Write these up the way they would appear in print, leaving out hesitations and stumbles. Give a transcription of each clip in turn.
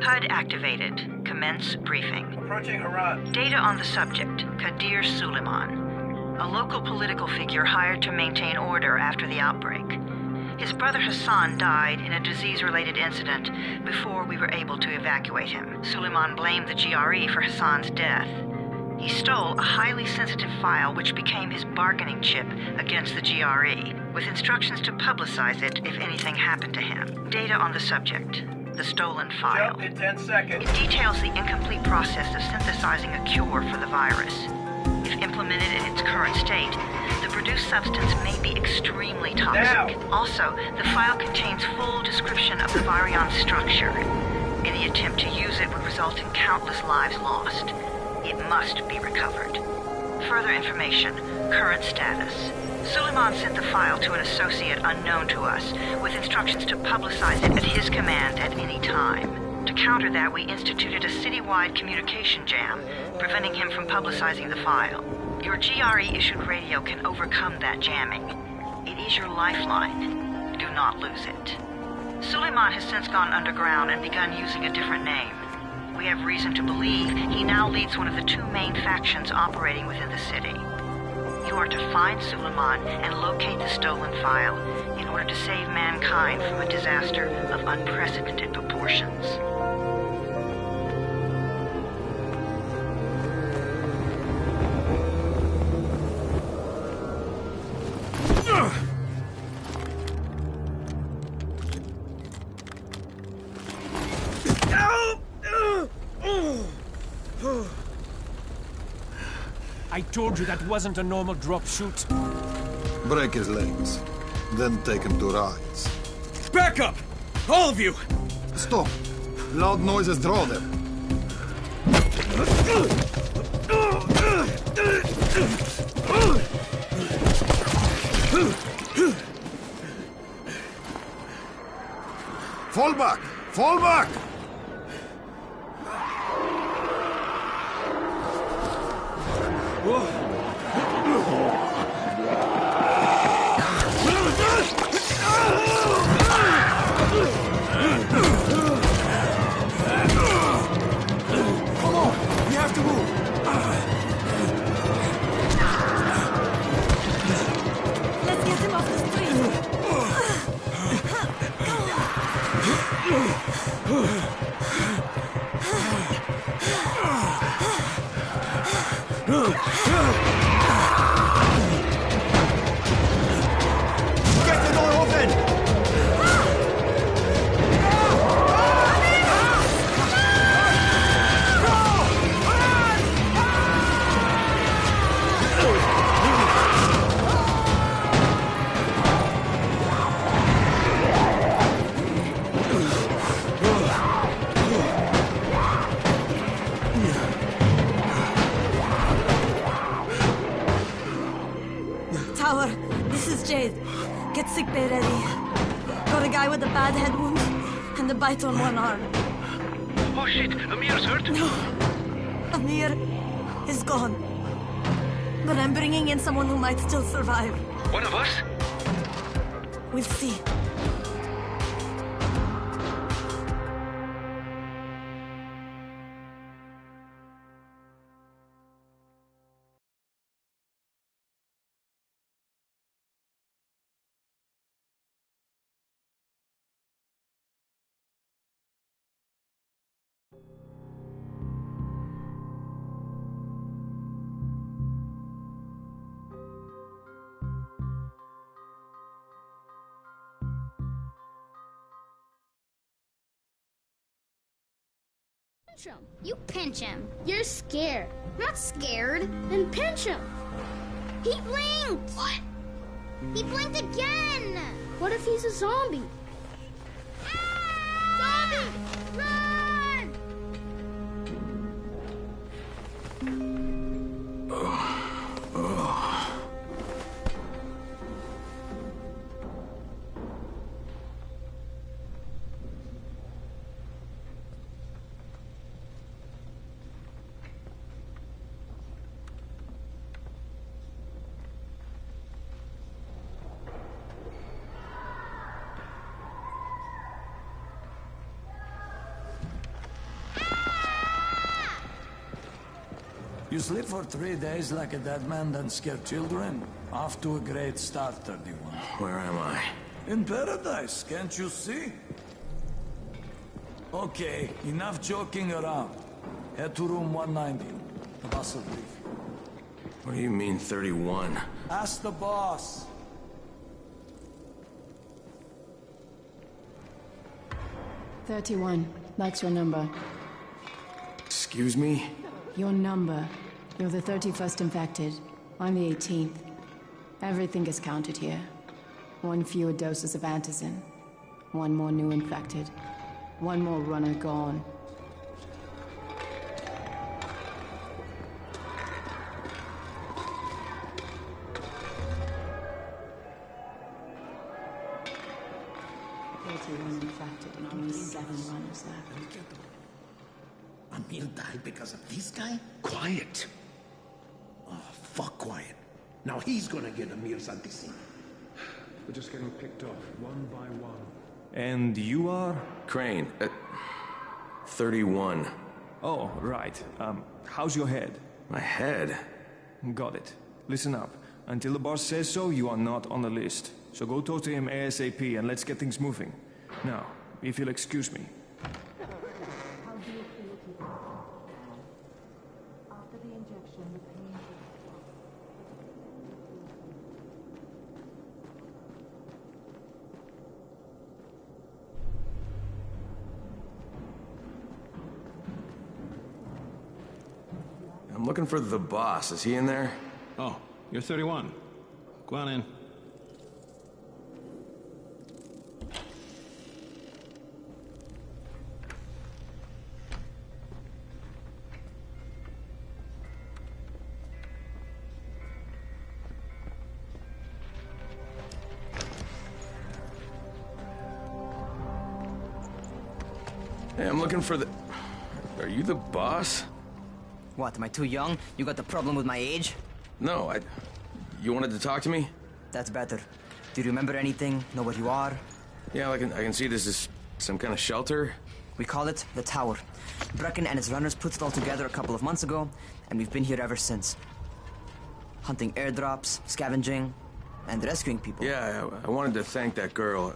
HUD activated. Commence briefing. Approaching Haran. Data on the subject, Kadir Suleiman, a local political figure hired to maintain order after the outbreak. His brother Hassan died in a disease-related incident before we were able to evacuate him. Suleiman blamed the GRE for Hassan's death. He stole a highly sensitive file which became his bargaining chip against the GRE, with instructions to publicize it if anything happened to him. Data on the subject, the stolen file. Jump in 10 seconds. It details the incomplete process of synthesizing a cure for the virus. If implemented in its current state, the produced substance may be extremely toxic. Now. Also, the file contains full description of the virion structure. Any attempt to use it would result in countless lives lost. It must be recovered. Further information, current status. Suleiman sent the file to an associate unknown to us, with instructions to publicize it at his command at any time. To counter that, we instituted a citywide communication jam, preventing him from publicizing the file. Your GRE-issued radio can overcome that jamming. It is your lifeline. Do not lose it. Suleiman has since gone underground and begun using a different name. We have reason to believe he now leads one of the two main factions operating within the city. You are to find Suleiman and locate the stolen file in order to save mankind from a disaster of unprecedented proportions. I told you that wasn't a normal drop shoot. Break his legs, then take him to rides. Back up! All of you! Stop! Loud noises draw them. Fall back! Fall back! Let's get him off the street. Get the door open! Tower, this is Jade. Get sickbay ready. Got a guy with a bad head wound and a bite on one arm. Oh shit, Amir's hurt? No, Amir is gone. But I'm bringing in someone who might still survive. One of us? We'll see. Pinch him. You pinch him. You're scared. I'm not scared. Then pinch him. He blinked. What? He blinked again. What if he's a zombie? Ah! Zombie! Run! You sleep for 3 days like a dead man, then scare children? Off to a great start, 31. Where am I? In paradise, can't you see? Okay, enough joking around. Head to room 190. The boss will brief you. What do you mean, 31? Ask the boss. 31. That's your number. Excuse me? Your number. You're the 31st infected. I'm the 18th. Everything is counted here. 1 fewer doses of antizin. 1 more new infected. 1 more runner gone. Infected and only 7 runners left. Amir died because of this guy? Quiet. Oh, fuck quiet. Now he's gonna get Amir's antizin. We're just getting picked off, one by one. And you are? Crane. 31. Oh, right. How's your head? My head? Got it. Listen up. Until the boss says so, you are not on the list. So go talk to him ASAP and let's get things moving. Now, if you'll excuse me. After the injection, the pain. I'm looking for the boss. Is he in there? Oh, you're 31. Go on in. Hey, I'm looking for the... Are you the boss? What, am I too young? You got the problem with my age? No, You wanted to talk to me? That's better. Do you remember anything? Know where you are? Yeah, I can see this is some kind of shelter. We call it the Tower. Brecken and his runners put it all together a couple of months ago, and we've been here ever since. Hunting airdrops, scavenging, and rescuing people. Yeah, I wanted to thank that girl.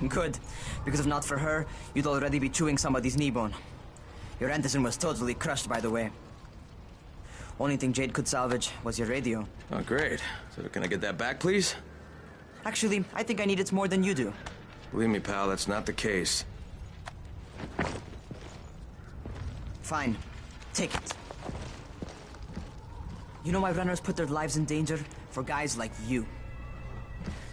Good, because if not for her, you'd already be chewing somebody's knee bone. Your antizin was totally crushed, by the way. Only thing Jade could salvage was your radio. Oh, great. So can I get that back, please? Actually, I think I need it more than you do. Believe me, pal, that's not the case. Fine. Take it. You know my runners put their lives in danger for guys like you.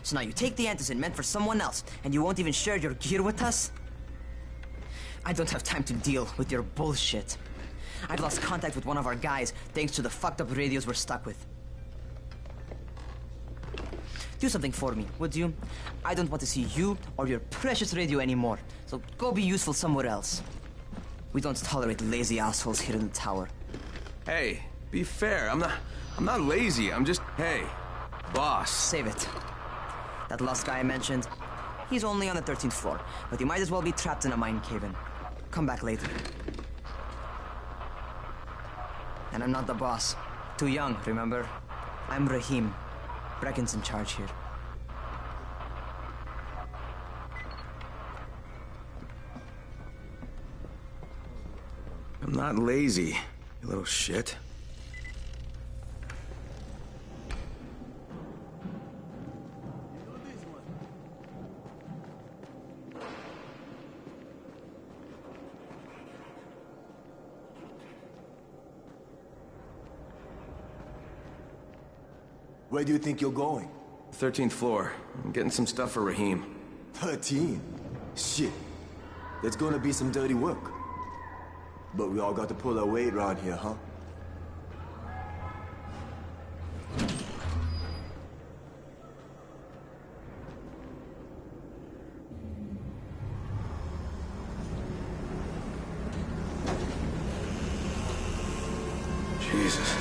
So now you take the antizin meant for someone else, and you won't even share your gear with us? I don't have time to deal with your bullshit. I've lost contact with one of our guys thanks to the fucked up radios we're stuck with. Do something for me, would you? I don't want to see you or your precious radio anymore, so go be useful somewhere else. We don't tolerate lazy assholes here in the tower. Hey, be fair. I'm not lazy. I'm just, hey, boss. Save it. That last guy I mentioned, he's only on the 13th floor, but he might as well be trapped in a mine cave-in. Come back later. And I'm not the boss. Too young, remember? I'm Rahim. Brecken's in charge here. I'm not lazy, you little shit. Where do you think you're going? 13th floor. I'm getting some stuff for Rahim. 13? Shit. There's gonna be some dirty work. But we all got to pull our weight around here, huh? Jesus.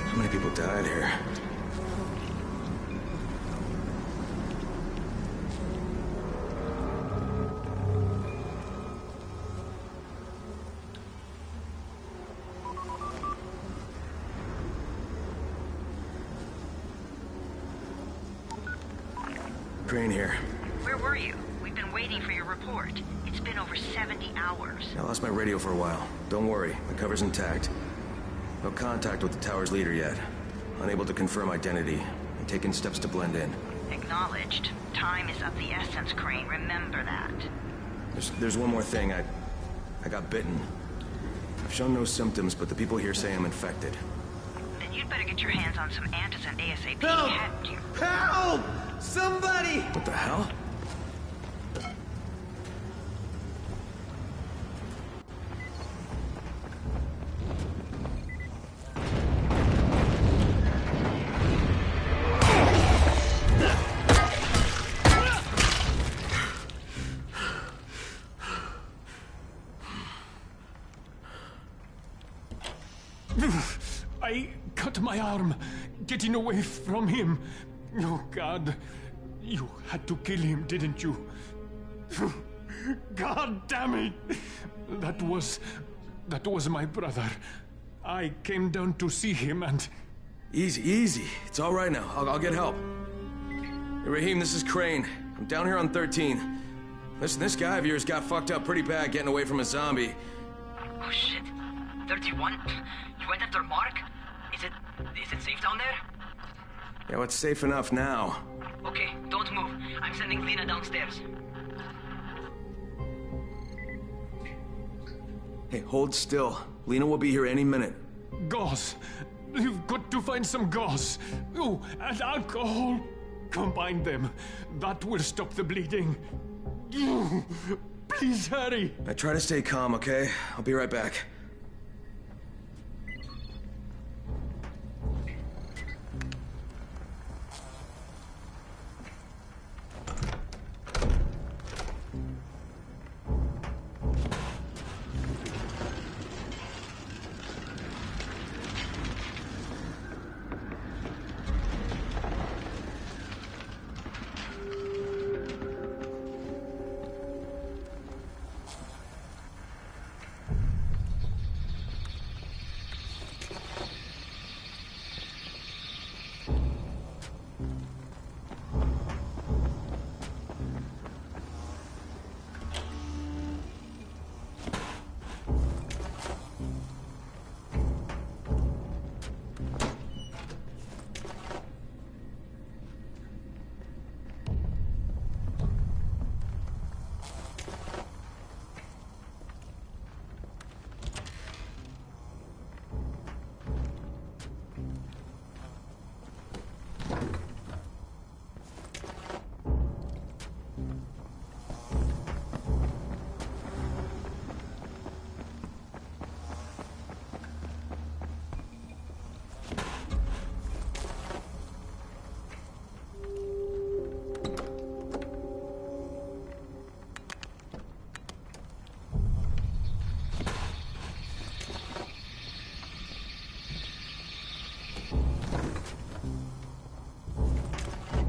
How many people died here? Crane here. Where were you? We've been waiting for your report. It's been over 70 hours. I lost my radio for a while. Don't worry, my cover's intact. No contact with the tower's leader yet. Unable to confirm identity. And taking steps to blend in. Acknowledged. Time is of the essence, Crane. Remember that. There's one more thing. I got bitten. I've shown no symptoms, but the people here say I'm infected. Then you'd better get your hands on some antizin ASAP. Help! Help! Somebody! What the hell? I cut my arm, getting away from him. Oh, God. You had to kill him, didn't you? God damn it! That was my brother. I came down to see him and... Easy. It's all right now. I'll get help. Hey, Raheem, this is Crane. I'm down here on 13. Listen, this guy of yours got fucked up pretty bad getting away from a zombie. Oh, shit. 31? You went after Mark? Is it safe down there? Yeah, well, it's safe enough now. Okay, don't move. I'm sending Lena downstairs. Hey, hold still. Lena will be here any minute. Gauze. You've got to find some gauze. Oh, and alcohol. Combine them. That will stop the bleeding. Please hurry. Now try to stay calm, okay? I'll be right back.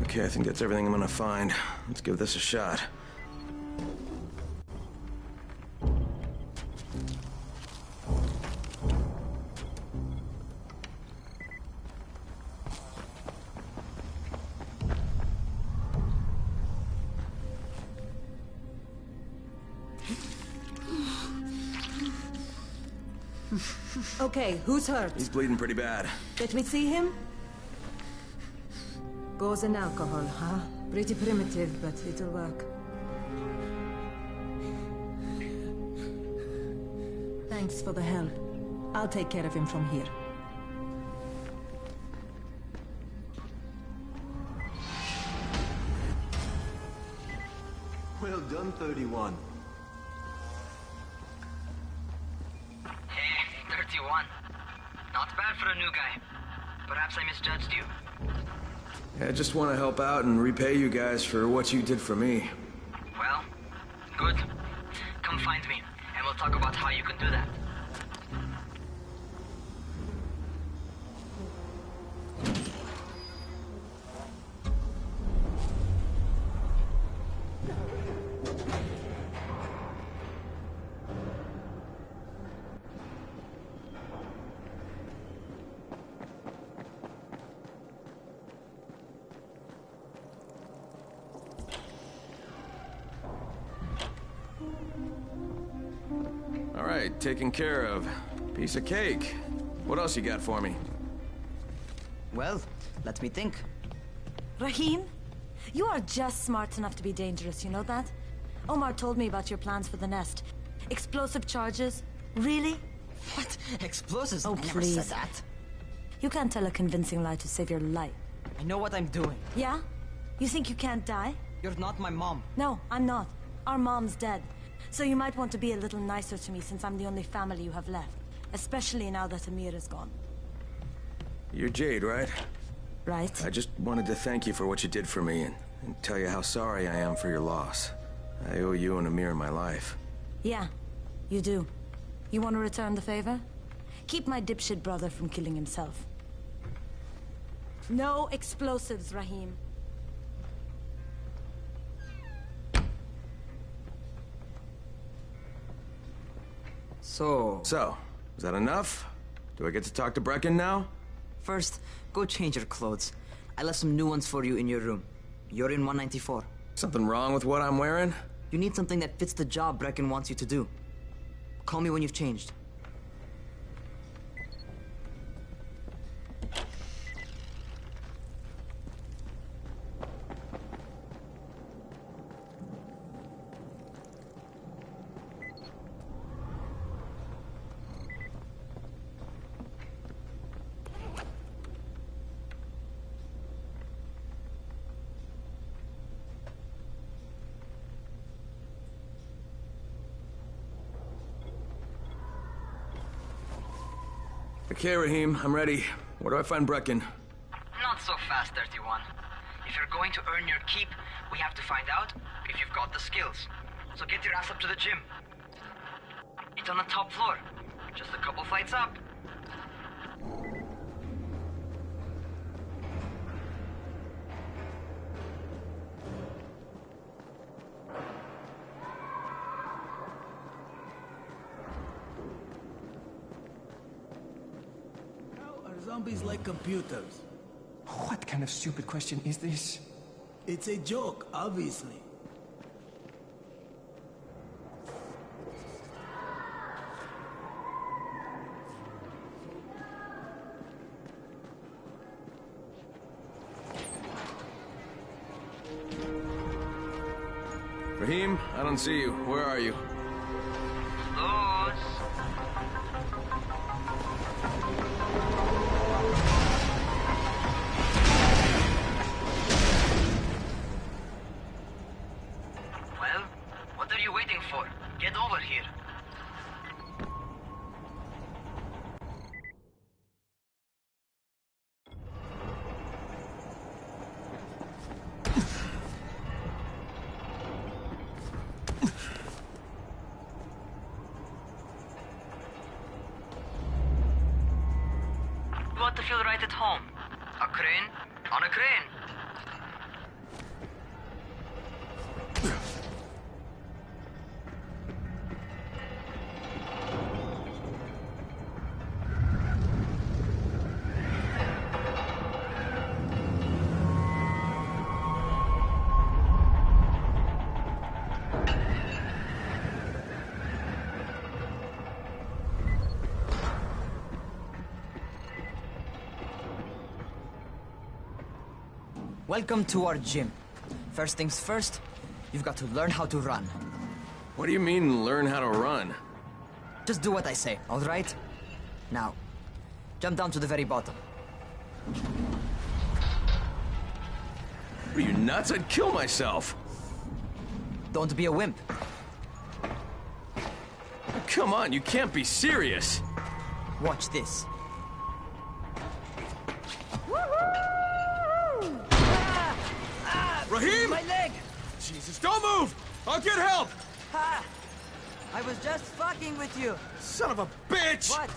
Okay, I think that's everything I'm gonna find. Let's give this a shot. Okay, who's hurt? He's bleeding pretty bad. Let me see him. Gauze and alcohol, huh? Pretty primitive, but it'll work. Thanks for the help. I'll take care of him from here. Well done, 31. Hey, 31. Not bad for a new guy. Perhaps I misjudged you. Yeah, I just want to help out and repay you guys for what you did for me. Well, good. Come find me, and we'll talk about how you can do that. right, taken care of. Piece of cake. What else you got for me? Well, let me think. Rahim, you are just smart enough to be dangerous, you know that? Omar told me about your plans for the nest. Explosive charges? Really? What? Explosives? Oh, I never please. said that. You can't tell a convincing lie to save your life. I know what I'm doing. Yeah? You think you can't die? You're not my mom. No, I'm not. Our mom's dead. So you might want to be a little nicer to me since I'm the only family you have left. Especially now that Amir is gone. You're Jade, right? Right. I just wanted to thank you for what you did for me and tell you how sorry I am for your loss. I owe you and Amir my life. Yeah, you do. You want to return the favor? Keep my dipshit brother from killing himself. No explosives, Rahim. So, is that enough? Do I get to talk to Brecken now? first, go change your clothes. I left some new ones for you in your room. You're in 194. Something wrong with what I'm wearing? You need something that fits the job Brecken wants you to do. Call me when you've changed. Okay, Rahim, I'm ready. Where do I find Brecken? Not so fast, 31. If you're going to earn your keep, we have to find out if you've got the skills. So get your ass up to the gym. It's on the top floor. Just a couple flights up. Zombies like computers. What kind of stupid question is this? It's a joke, obviously. Rahim, I don't see you. Where are you? Well, what are you waiting for? Get over here. You want to feel right at home. A crane on a crane. Welcome to our gym. First things first, you've got to learn how to run. What do you mean, learn how to run? Just do what I say, all right? Now, jump down to the very bottom. Are you nuts? I'd kill myself. Don't be a wimp. Come on, you can't be serious. Watch this. Rahim! My leg! Jesus, don't move! I'll get help! Ha! I was just fucking with you. Son of a bitch! What?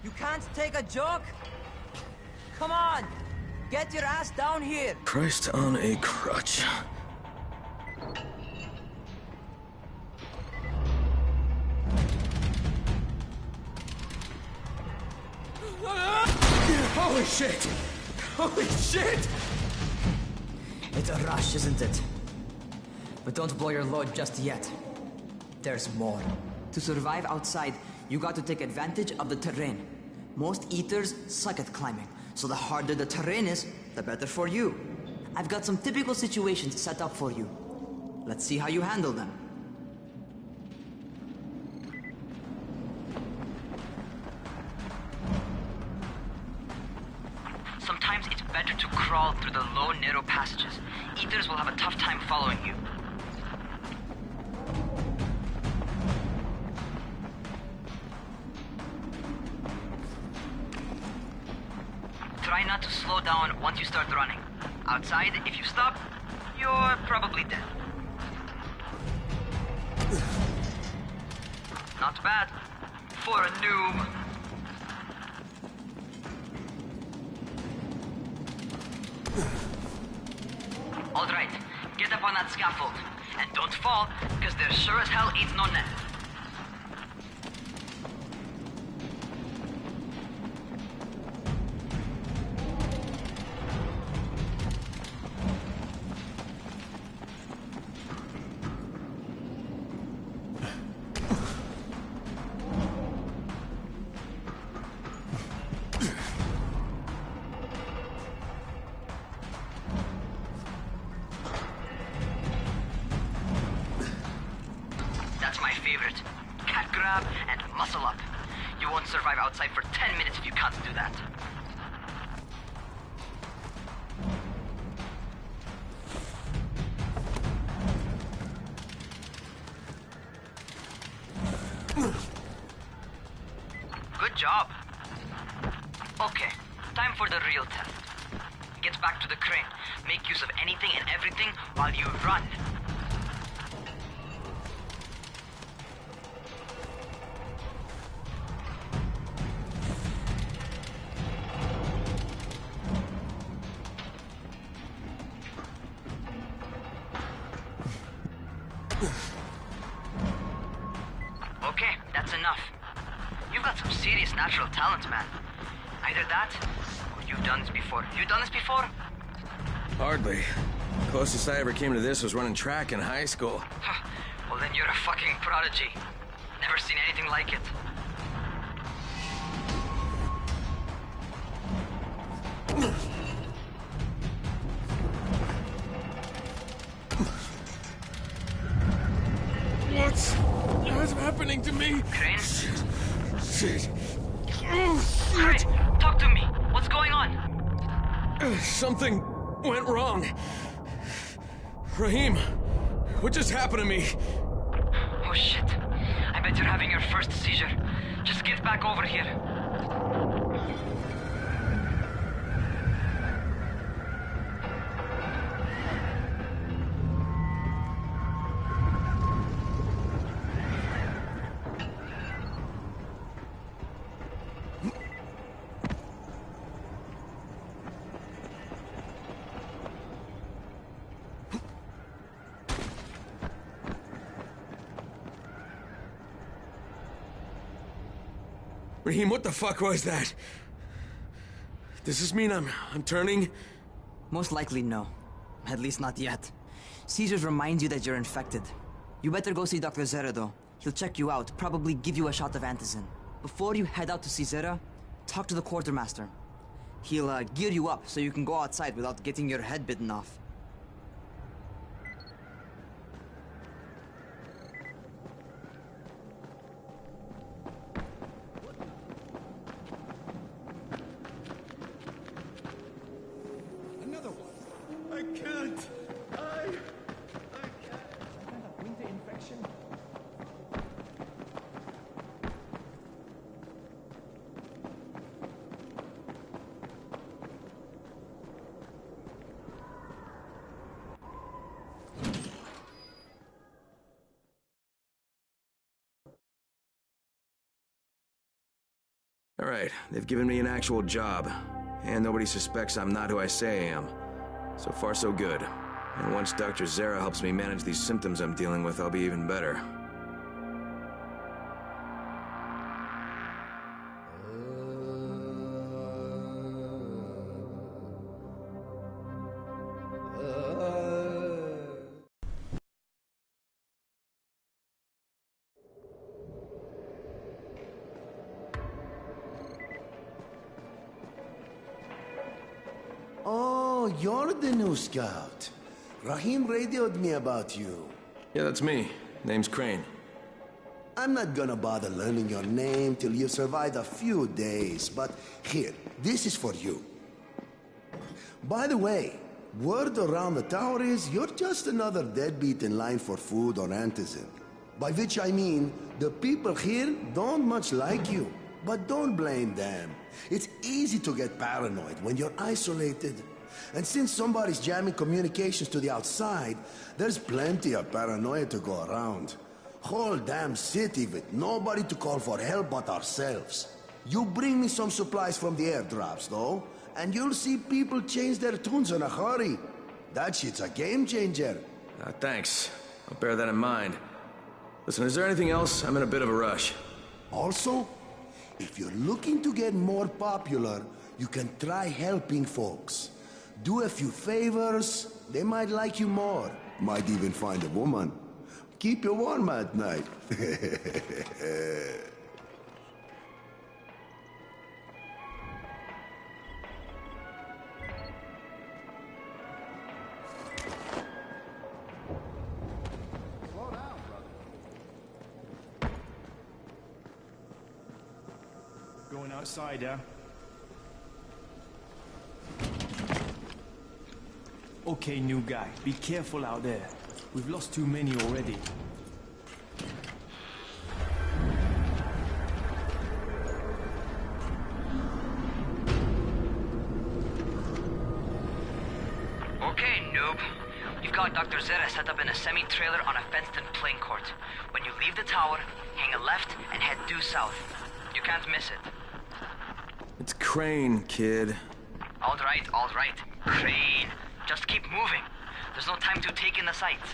You can't take a joke? Come on! Get your ass down here! Christ on a crutch. Holy shit! Holy shit! It's a rush, isn't it? But don't blow your load just yet. There's more. To survive outside, You got to take advantage of the terrain. Most eaters suck at climbing, so the harder the terrain is, the better for you. I've got some typical situations set up for you. Let's see how you handle them. Sometimes it's better to crawl through the low, narrow passages. Eaters will have a tough time following you. Try not to slow down once you start running. Outside, if you stop, you're probably dead. Not bad for a noob. All right, get up on that scaffold. And don't fall, because there sure as hell ain't no net. That's my favorite. Cat grab and muscle up. You won't survive outside for 10 minutes if you can't do that. Good job. Okay, time for the real test. Get back to the crane. Make use of anything and everything while you run. Okay, that's enough. You've got some serious natural talent, man. Either that, or you've done this before. You done this before? Hardly. Closest I ever came to this was running track in high school. Well, then you're a fucking prodigy. Never seen anything like it. What's happening to me? Crane? Shit. Crane, talk to me. What's going on? Something went wrong. Rahim, what just happened to me? Oh shit. I bet you're having your first seizure. Just get back over here. Rahim, what the fuck was that? Does this mean I'm turning? Most likely no. At least not yet. Seizures remind you that you're infected. You better go see Dr. Zera though. He'll check you out, probably give you a shot of antizin. Before you head out to see Zera, talk to the quartermaster. He'll gear you up so you can go outside without getting your head bitten off. I can't. I can't. Winter infection. All right, they've given me an actual job. And nobody suspects I'm not who I say I am. So far, so good. And once Dr. Zera helps me manage these symptoms I'm dealing with, I'll be even better. you're the new scout. Rahim radioed me about you. Yeah, that's me. Name's Crane. I'm not gonna bother learning your name till you've survived a few days, but here, this is for you. By the way, word around the tower is you're just another deadbeat in line for food on Antizin. By which I mean, the people here don't much like you. But don't blame them. It's easy to get paranoid when you're isolated. And since somebody's jamming communications to the outside, there's plenty of paranoia to go around. Whole damn city with nobody to call for help but ourselves. You bring me some supplies from the airdrops, though, and you'll see people change their tunes in a hurry. That shit's a game changer. Thanks. I'll bear that in mind. Listen, is there anything else? I'm in a bit of a rush. Also, if you're looking to get more popular, you can try helping folks. Do a few favors, they might like you more. Might even find a woman. Keep you warm at night. Going outside, yeah? Okay, new guy. Be careful out there. We've lost too many already. Okay, noob. You've got Dr. Zera set up in a semi-trailer on a fenced-in playing court. When you leave the tower, hang a left and head due south. You can't miss it. It's Crane, kid. All right. Crane. Just keep moving. There's no time to take in the sights.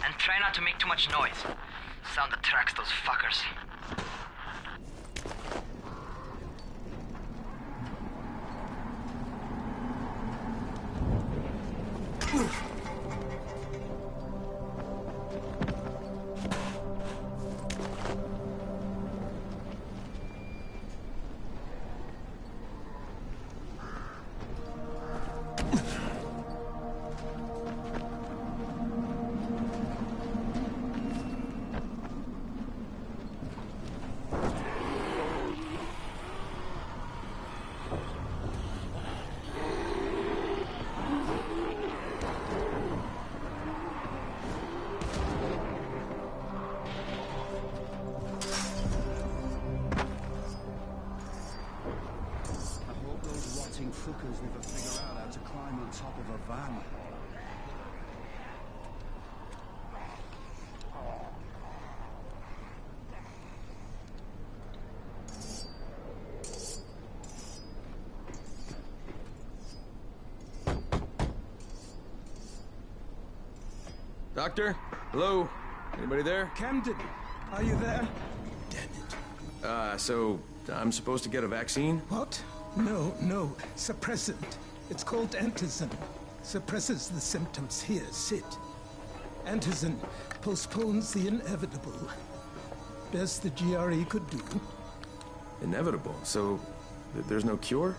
And try not to make too much noise. Sound attracts those fuckers. Fuckers never figure out how to climb on top of a van. Doctor? Hello? Anybody there? Camden, are you there? So I'm supposed to get a vaccine? What? No. Suppressant. It's called Antizin. Suppresses the symptoms. Here, sit. Antizin postpones the inevitable. Best the GRE could do. Inevitable? So there's no cure?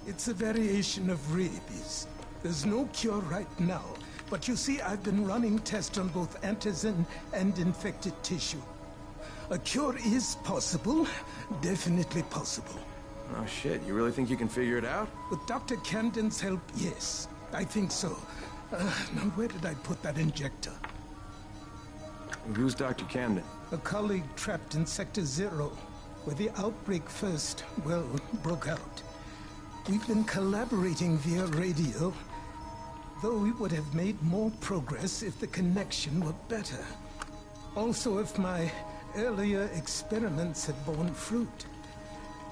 It's a variation of rabies. There's no cure right now. But you see, I've been running tests on both Antizin and infected tissue. A cure is possible. Definitely possible. Oh shit, you really think you can figure it out? With Dr. Camden's help, yes. I think so. Now where did I put that injector? Who's Dr. Camden? A colleague trapped in Sector 0, where the outbreak first, well, broke out. We've been collaborating via radio, though we would have made more progress if the connection were better. Also, if my earlier experiments had borne fruit.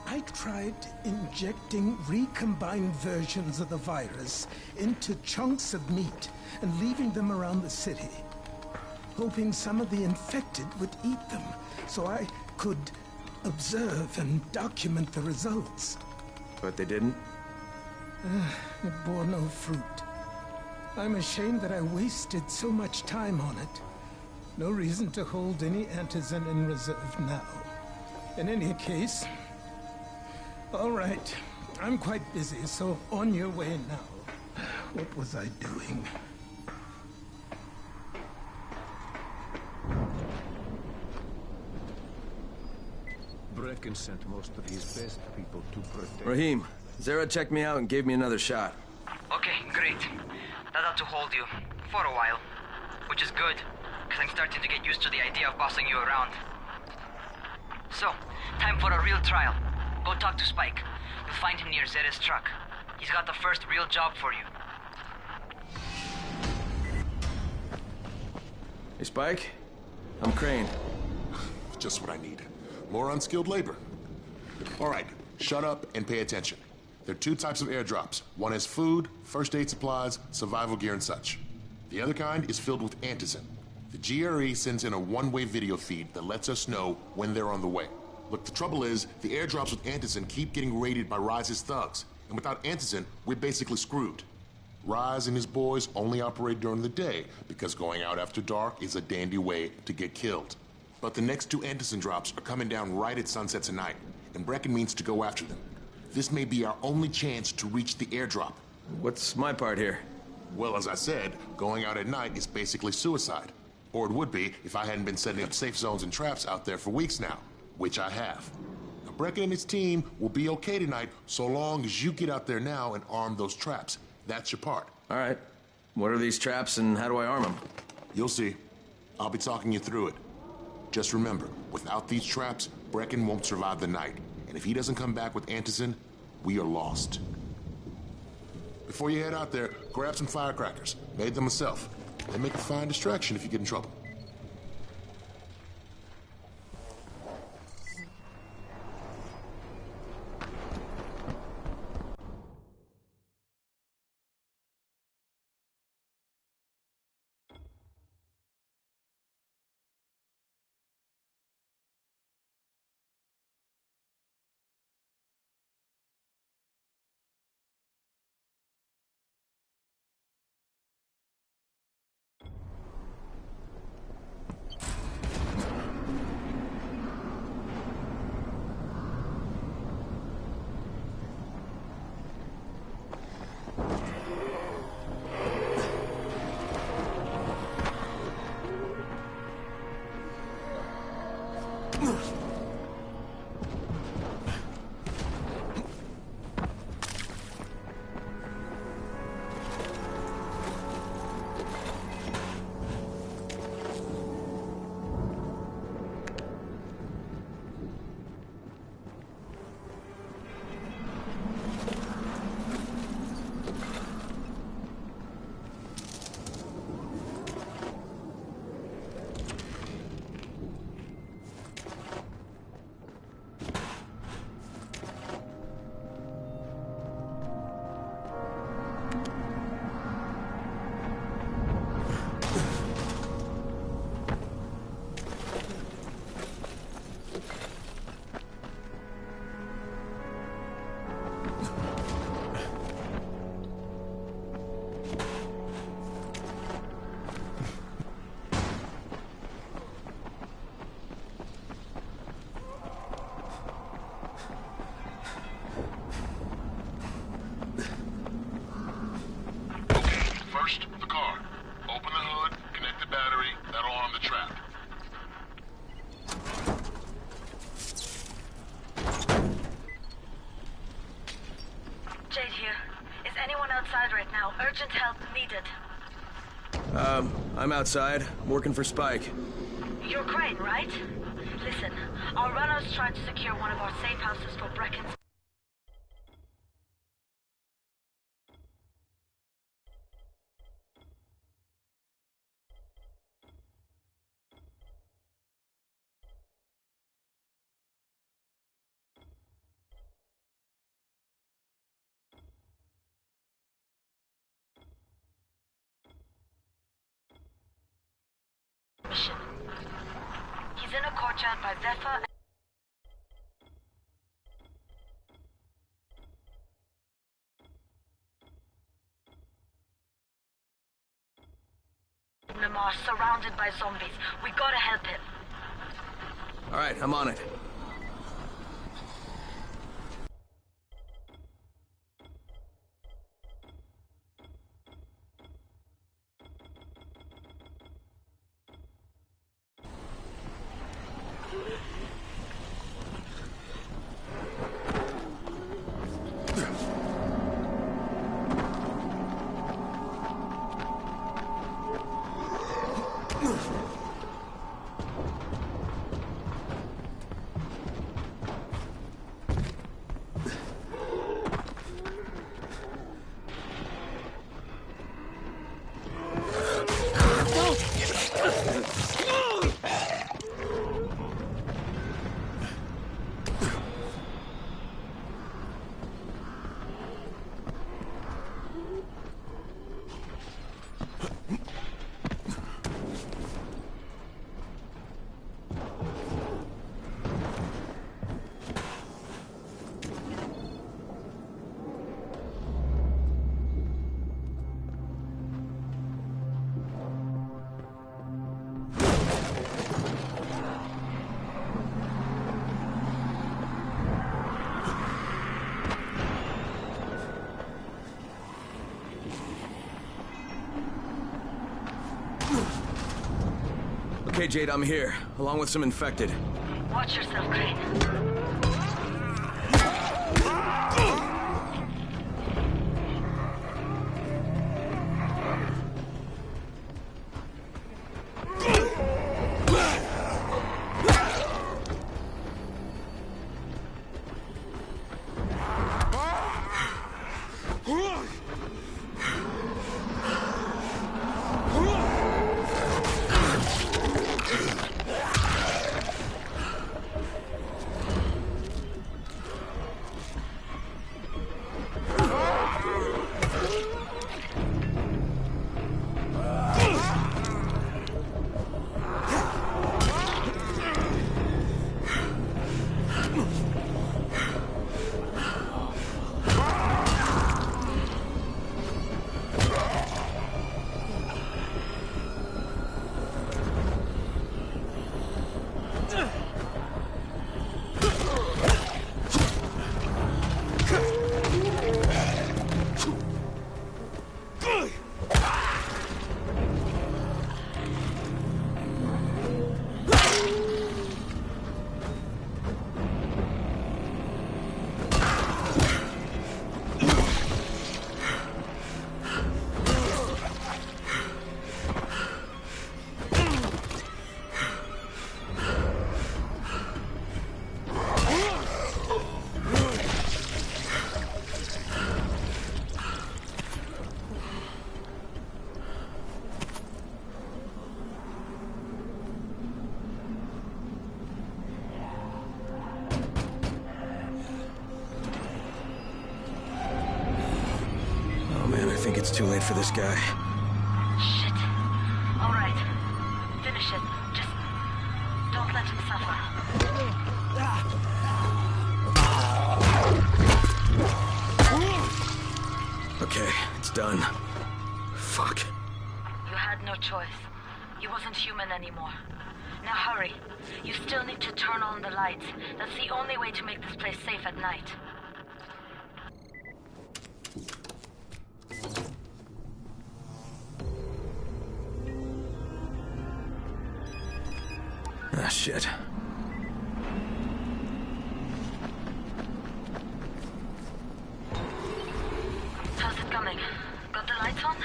I tried injecting recombined versions of the virus into chunks of meat and leaving them around the city, hoping some of the infected would eat them so I could observe and document the results. But they didn't? It bore no fruit. I'm ashamed that I wasted so much time on it. No reason to hold any Antizin in reserve now. In any case, all right, I'm quite busy, so on your way now. What was I doing? Brecken sent most of his best people to protect... Rahim, Zara checked me out and gave me another shot. Okay, great. That ought to hold you. For a while. Which is good, because I'm starting to get used to the idea of bossing you around. So, time for a real trial. Go talk to Spike. You'll find him near Zera's truck. He's got the first real job for you. Hey, Spike. I'm Crane. Just what I need. More unskilled labor. All right, shut up and pay attention. There are two types of airdrops. One has food, first aid supplies, survival gear, and such. The other kind is filled with antizin. The GRE sends in a one-way video feed that lets us know when they're on the way. Look, the trouble is, the airdrops with antizin keep getting raided by Rise's thugs. And without antizin, we're basically screwed. Rise and his boys only operate during the day because going out after dark is a dandy way to get killed. But the next two antizin drops are coming down right at sunset tonight, and Brecken means to go after them. This may be our only chance to reach the airdrop. What's my part here? Well, as I said, going out at night is basically suicide. Or it would be if I hadn't been setting up safe zones and traps out there for weeks now, which I have. Now, Brecken and his team will be okay tonight so long as you get out there now and arm those traps. That's your part. All right. What are these traps and how do I arm them? You'll see. I'll be talking you through it. Just remember, without these traps, Brecken won't survive the night. And if he doesn't come back with antizin, we are lost. Before you head out there, grab some firecrackers. Made them myself. They make a fine distraction if you get in trouble. First, the car. Open the hood, connect the battery, that'll arm the trap. Jade here. Is anyone outside right now? Urgent help needed. I'm outside, working for Spike. You're Crane, right? Listen, our runners tried to secure one of our safe houses for Brecken's. Mission. He's in a courtyard by Zephyr. Lamar, surrounded by zombies. We gotta help him. All right, I'm on it. Okay, Jade, I'm here, along with some infected. Watch yourself, Crane. I think it's too late for this guy. Shit. All right. Finish it. Just don't let him suffer. Okay, it's done. Fuck. You had no choice. He wasn't human anymore. Now hurry. You still need to turn on the lights. That's the only way to make this place safe at night. Ah, shit. How's it coming? Got the lights on?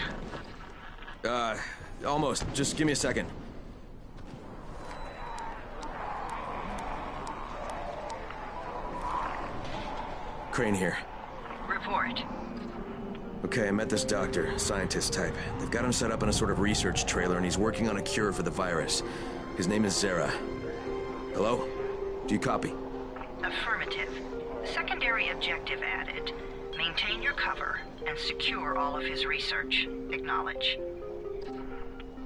Almost. Just give me a second. Crane here. Report. Okay, I met this doctor, scientist type. They've got him set up in a sort of research trailer, and he's working on a cure for the virus. His name is Zera. Hello? Do you copy? Affirmative. Secondary objective added. Maintain your cover and secure all of his research. Acknowledge.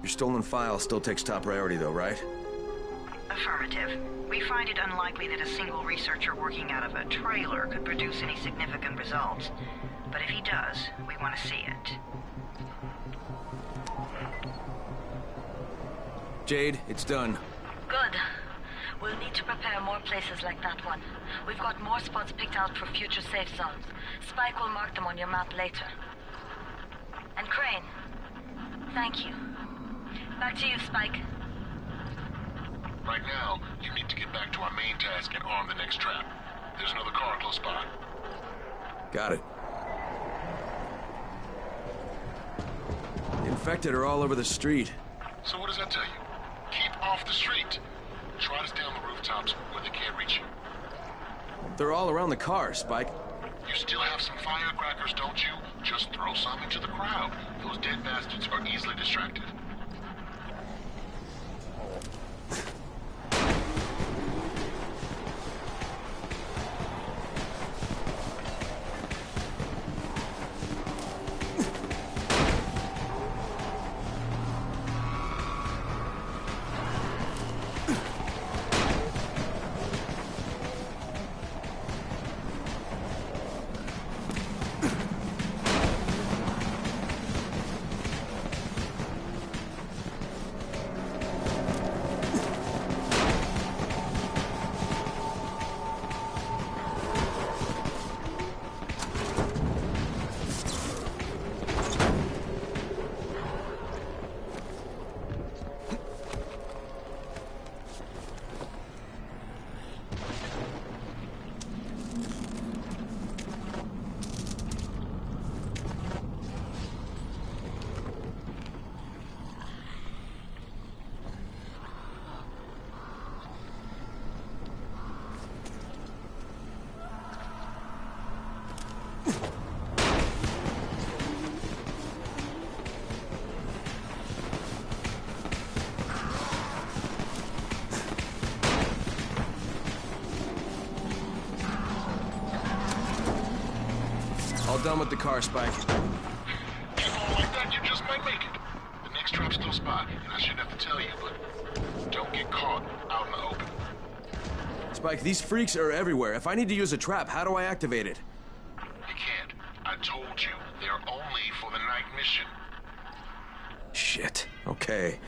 Your stolen file still takes top priority though, right? Affirmative. We find it unlikely that a single researcher working out of a trailer could produce any significant results. But if he does, we want to see it. Jade, it's done. Good. We'll need to prepare more places like that one. We've got more spots picked out for future safe zones. Spike will mark them on your map later. And Crane, thank you. Back to you, Spike. Right now, you need to get back to our main task and arm the next trap. There's another car close by. Got it. The infected are all over the street. So what does that tell you? off the street. Try to stay on the rooftops where they can't reach you. They're all around the car, Spike. You still have some firecrackers, don't you? Just throw some into the crowd. Those dead bastards are easily distracted. All done with the car, Spike. Keep on like that, you just might make it. The next trap's close by, and I shouldn't have to tell you, but don't get caught out in the open. Spike, these freaks are everywhere. If I need to use a trap, how do I activate it? You can't. I told you, they're only for the night mission. Shit. Okay.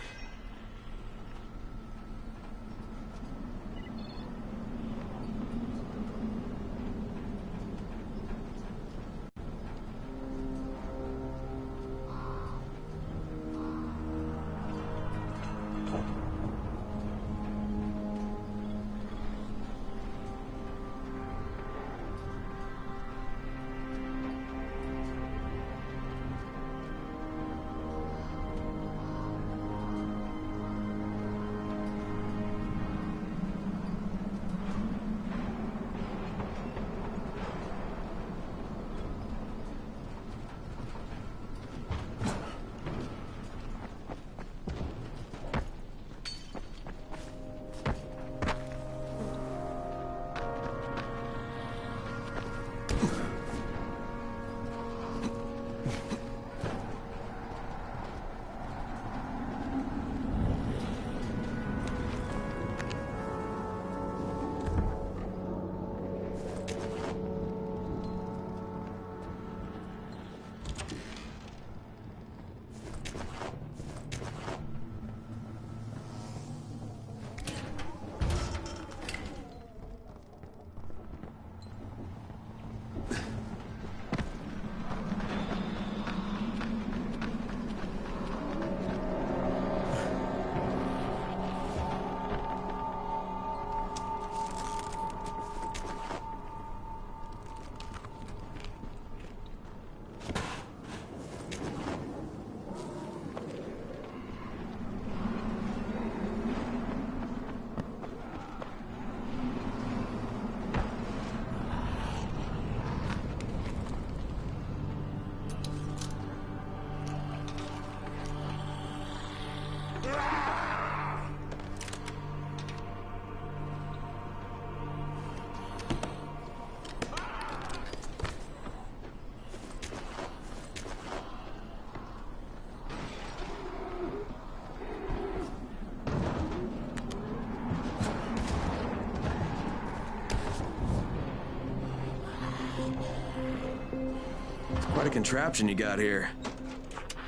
Quite a contraption you got here.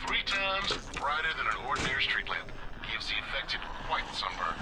3 times brighter than an ordinary street lamp. Gives the infected quite the sunburn.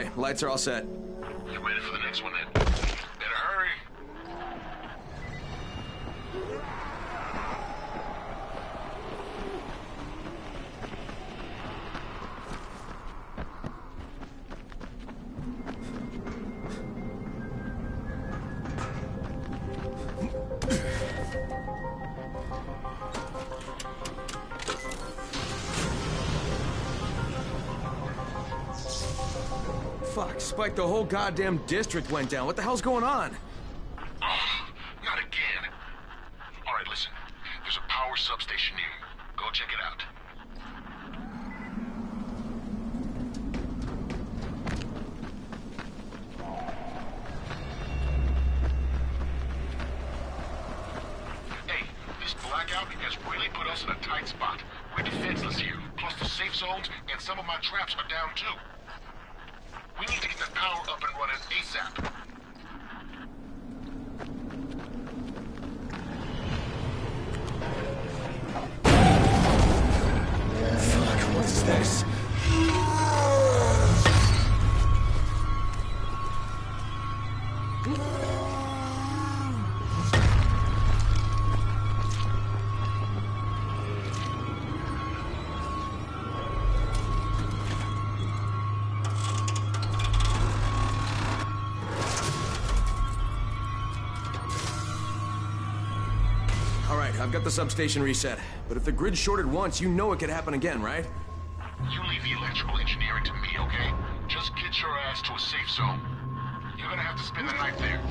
Okay, lights are all set. You ready for the next one then? Better hurry. Fuck, Spike, the whole goddamn district went down. What the hell's going on? Oh, not again. All right, listen. There's a power substation near you. Go check it out. Hey, this blackout has really put us in a tight spot. We're defenseless here. Plus the safe zones and some of my traps are down too. We need to get the power up and running ASAP. Fuck, what is this? I've got the substation reset, but if the grid shorted once, you know it could happen again, right? You leave the electrical engineering to me, okay? Just get your ass to a safe zone. You're gonna have to spend the night there.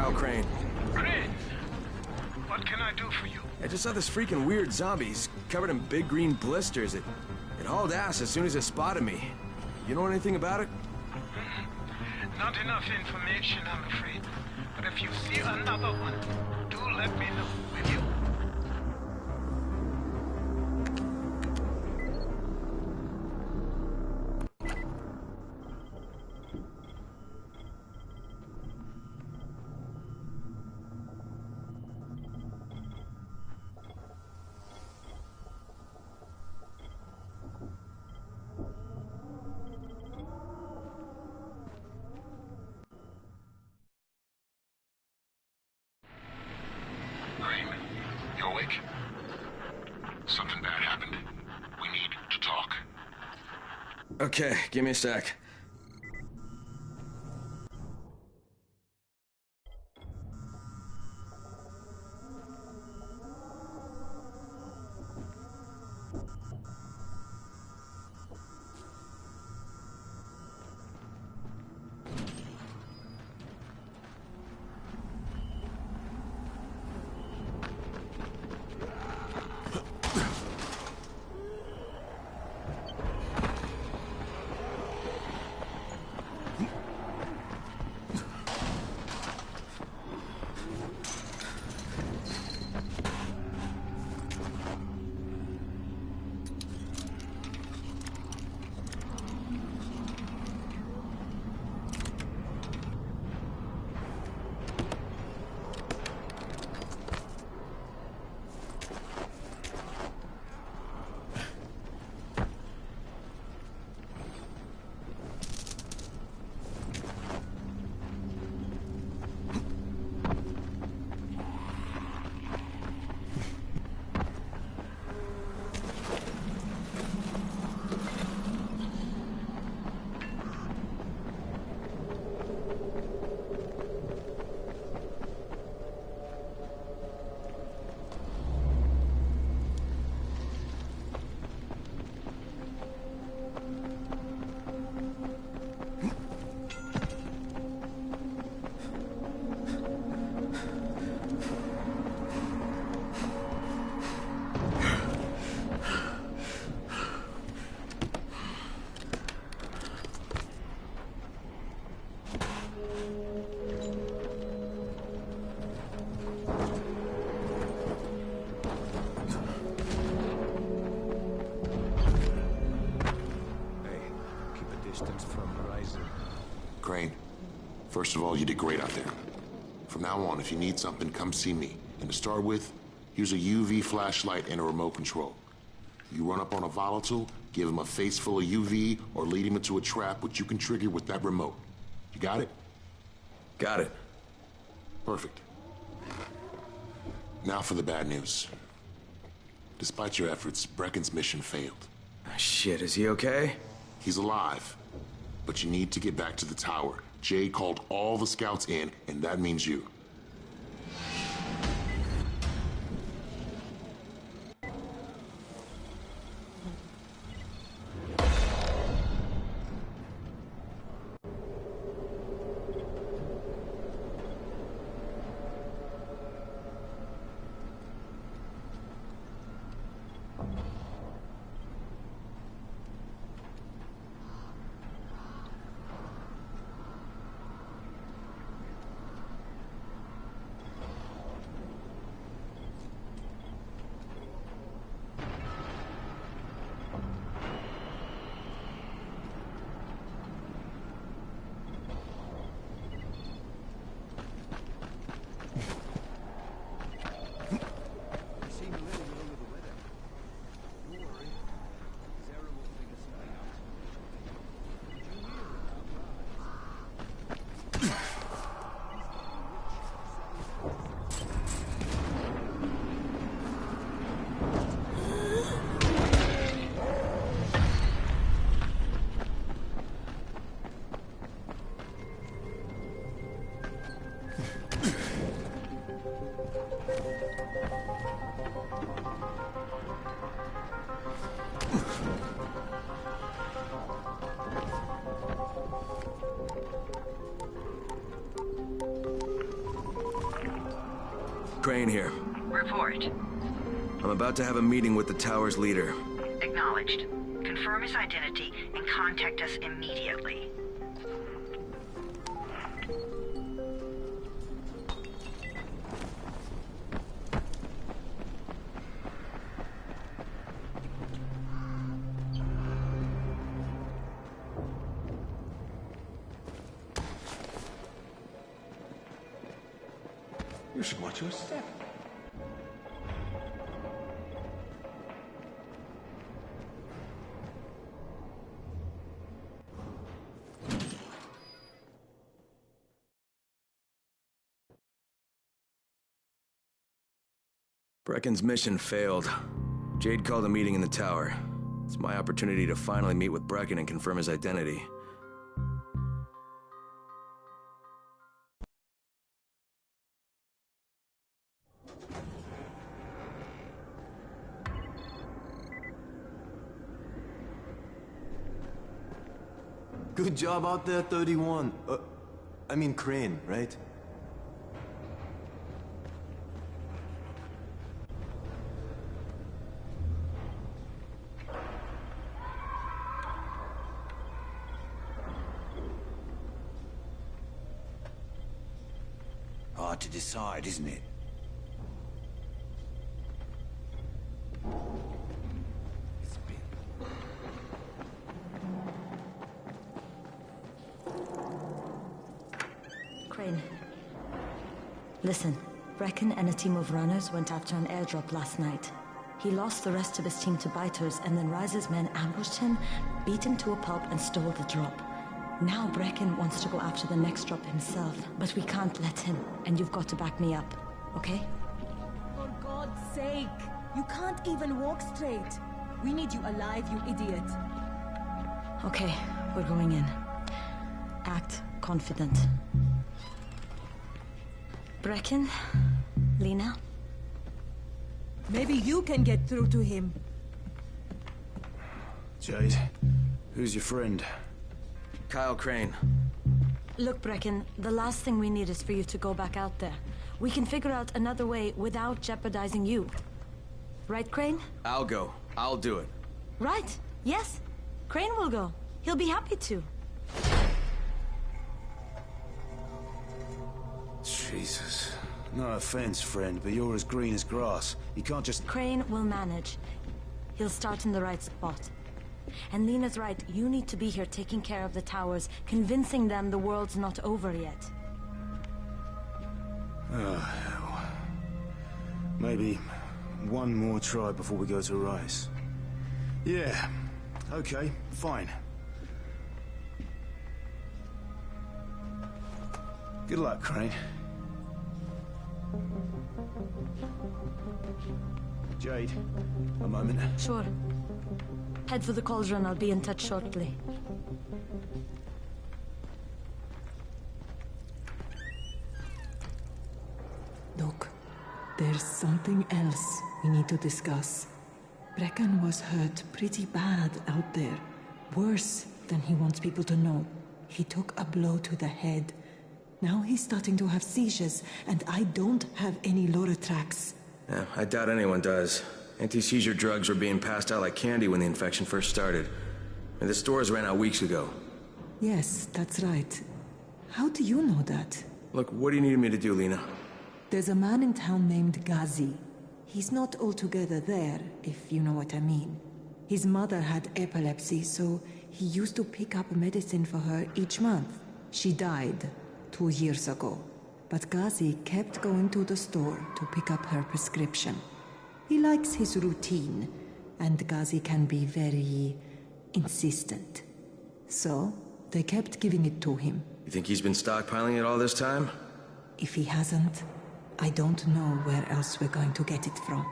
out, Crane. Crane! What can I do for you? I just saw this freaking weird zombie. He's covered in big green blisters. It hauled ass as soon as it spotted me. You know anything about it? Not enough information, I'm afraid. But if you see another one, do let me know, will you? You awake? Something bad happened. We need to talk. Okay, give me a sec. Crane, first of all, you did great out there. From now on, if you need something, come see me. And to start with, here's a UV flashlight and a remote control. You run up on a volatile, give him a face full of UV, or lead him into a trap which you can trigger with that remote. You got it? Got it. Perfect. Now for the bad news. Despite your efforts, Brecken's mission failed. Shit, is he okay? He's alive. But you need to get back to the tower. Jade called all the scouts in, and that means you. Crane here. Report. I'm about to have a meeting with the tower's leader. Acknowledged. Confirm his identity and contact us immediately. You should watch your step. Brecken's mission failed. Jade called a meeting in the tower. It's my opportunity to finally meet with Brecken and confirm his identity. Good job out there, 31. I mean Crane, right? Hard to decide, isn't it? Crane. Listen, Brecken and a team of runners went after an airdrop last night. He lost the rest of his team to biters, and then Rise's men ambushed him, beat him to a pulp, and stole the drop. Now Brecken wants to go after the next drop himself, but we can't let him, and you've got to back me up, okay? For God's sake! You can't even walk straight. We need you alive, you idiot. Okay, we're going in. Act confident. Brecken? Lena? Maybe you can get through to him. Jade, who's your friend? Kyle Crane. Look, Brecken, the last thing we need is for you to go back out there. We can figure out another way without jeopardizing you. Right, Crane? I'll go. I'll do it. Right. Yes. Crane will go. He'll be happy to. Jesus. No offense, friend, but you're as green as grass. You can't just... Crane will manage. He'll start in the right spot. And Lena's right, you need to be here taking care of the towers, convincing them the world's not over yet. Oh, hell. Maybe one more try before we go to Rice. Yeah, okay, fine. Good luck, Crane. Jade, a moment. Sure. Head for the cauldron, I'll be in touch shortly. Look, there's something else we need to discuss. Brecken was hurt pretty bad out there. Worse than he wants people to know. He took a blow to the head. Now he's starting to have seizures, and I don't have any Loratrax. Yeah, I doubt anyone does. Anti-seizure drugs were being passed out like candy when the infection first started. And the stores ran out weeks ago. Yes, that's right. How do you know that? Look, what do you need me to do, Lena? There's a man in town named Ghazi. He's not altogether there, if you know what I mean. His mother had epilepsy, so he used to pick up medicine for her each month. She died 2 years ago. But Ghazi kept going to the store to pick up her prescription. He likes his routine, and Ghazi can be very insistent. So, they kept giving it to him. You think he's been stockpiling it all this time? If he hasn't, I don't know where else we're going to get it from.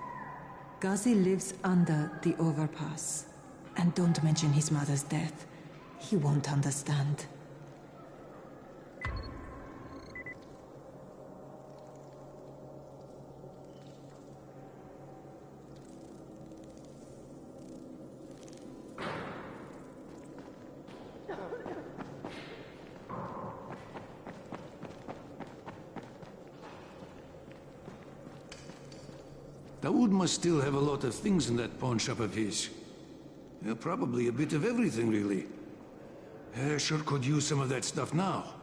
Ghazi lives under the overpass. And don't mention his mother's death. He won't understand. Dawood must still have a lot of things in that pawn shop of his. Yeah, probably a bit of everything, really. Sure could use some of that stuff now.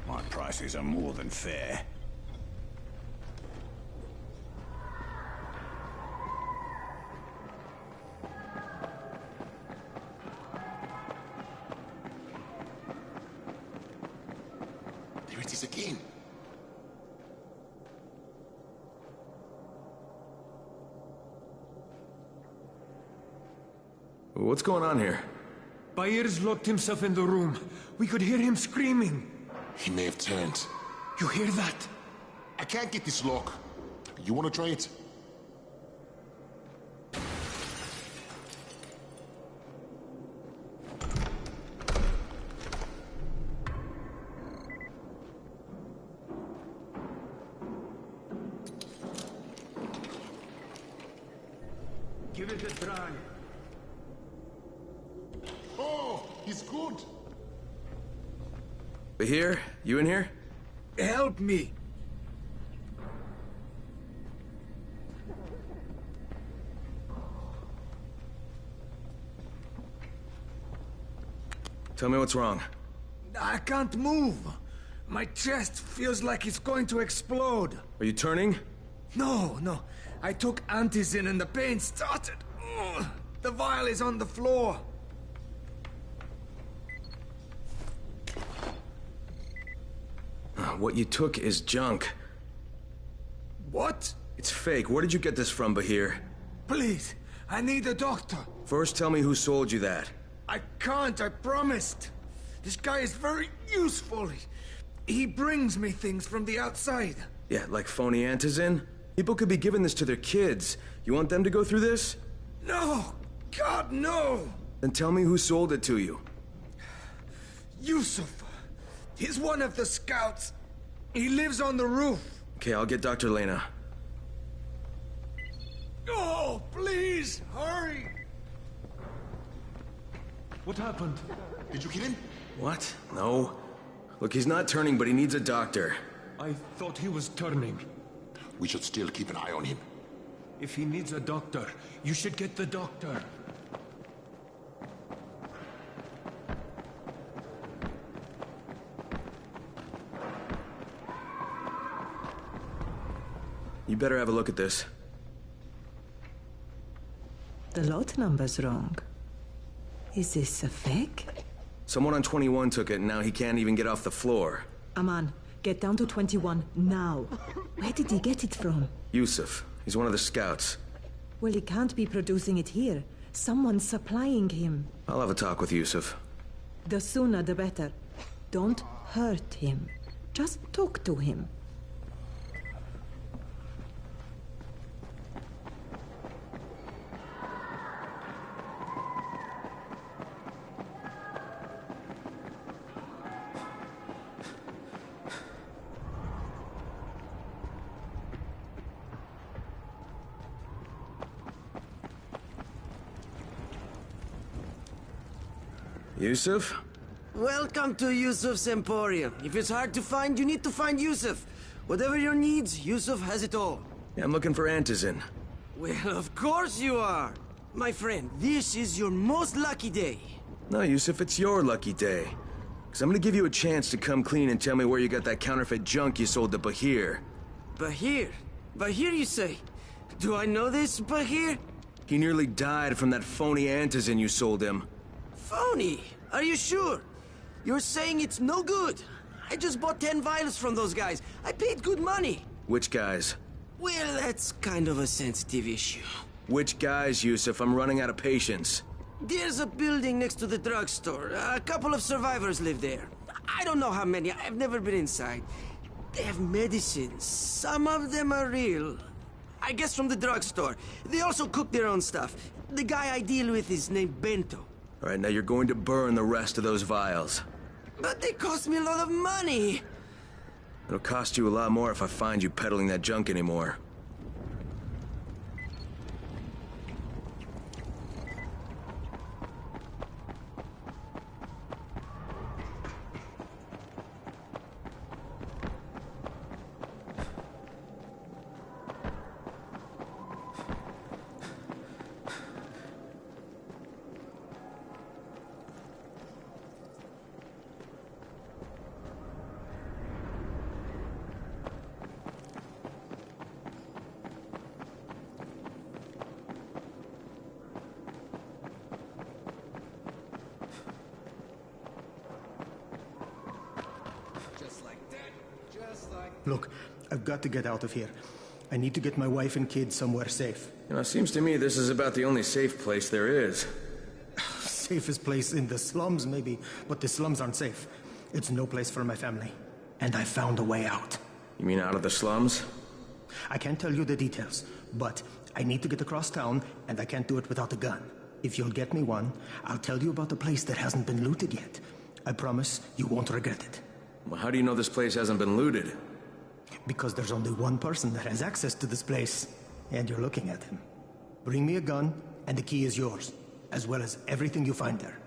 My prices are more than fair. There it is again. What's going on here? Byers locked himself in the room. We could hear him screaming. He may have turned. You hear that? I can't get this lock. You want to try it? Give it a try. Oh, he's good. Here? You in here? Help me! Tell me what's wrong. I can't move. My chest feels like it's going to explode. Are you turning? No. I took antizin and the pain started. Ugh. The vial is on the floor. What you took is junk. What? It's fake. Where did you get this from, Bahir? Please, I need a doctor. First, tell me who sold you that. I can't, I promised. This guy is very useful. He brings me things from the outside. Yeah, like phony antizin? People could be giving this to their kids. You want them to go through this? No! God, no! Then tell me who sold it to you. Yusuf. He's one of the scouts. He lives on the roof. Okay, I'll get Dr. Lena. Oh, please, hurry! What happened? Did you kill him? What? No. Look, he's not turning, but he needs a doctor. I thought he was turning. We should still keep an eye on him. If he needs a doctor, you should get the doctor. You better have a look at this. The lot number's wrong. Is this a fake? Someone on 21 took it, and now he can't even get off the floor. Aman, get down to 21 now. Where did he get it from? Yusuf. He's one of the scouts. Well, he can't be producing it here. Someone's supplying him. I'll have a talk with Yusuf. The sooner the better. Don't hurt him. Just talk to him. Yusuf? Welcome to Yusuf's Emporium. If it's hard to find, you need to find Yusuf. Whatever your needs, Yusuf has it all. Yeah, I'm looking for antizin. Well, of course you are. My friend, this is your most lucky day. No, Yusuf, it's your lucky day. Because I'm gonna give you a chance to come clean and tell me where you got that counterfeit junk you sold to Bahir. Bahir? Bahir, you say? Do I know this, Bahir? He nearly died from that phony antizin you sold him. Phony? Are you sure? You're saying it's no good. I just bought 10 vials from those guys. I paid good money. Which guys? Well, that's kind of a sensitive issue. Which guys, Yusuf? I'm running out of patience. There's a building next to the drugstore. A couple of survivors live there. I don't know how many. I've never been inside. They have medicines. Some of them are real. I guess from the drugstore. They also cook their own stuff. The guy I deal with is named Bento. All right, now you're going to burn the rest of those vials. But they cost me a lot of money. It'll cost you a lot more if I find you peddling that junk anymore. Look, I've got to get out of here. I need to get my wife and kids somewhere safe. You know, it seems to me this is about the only safe place there is. Safest place in the slums, maybe, but the slums aren't safe. It's no place for my family. And I found a way out. You mean out of the slums? I can't tell you the details, but I need to get across town, and I can't do it without a gun. If you'll get me one, I'll tell you about the place that hasn't been looted yet. I promise you won't regret it. Well, how do you know this place hasn't been looted? Because there's only one person that has access to this place, and you're looking at him. Bring me a gun, and the key is yours, as well as everything you find there.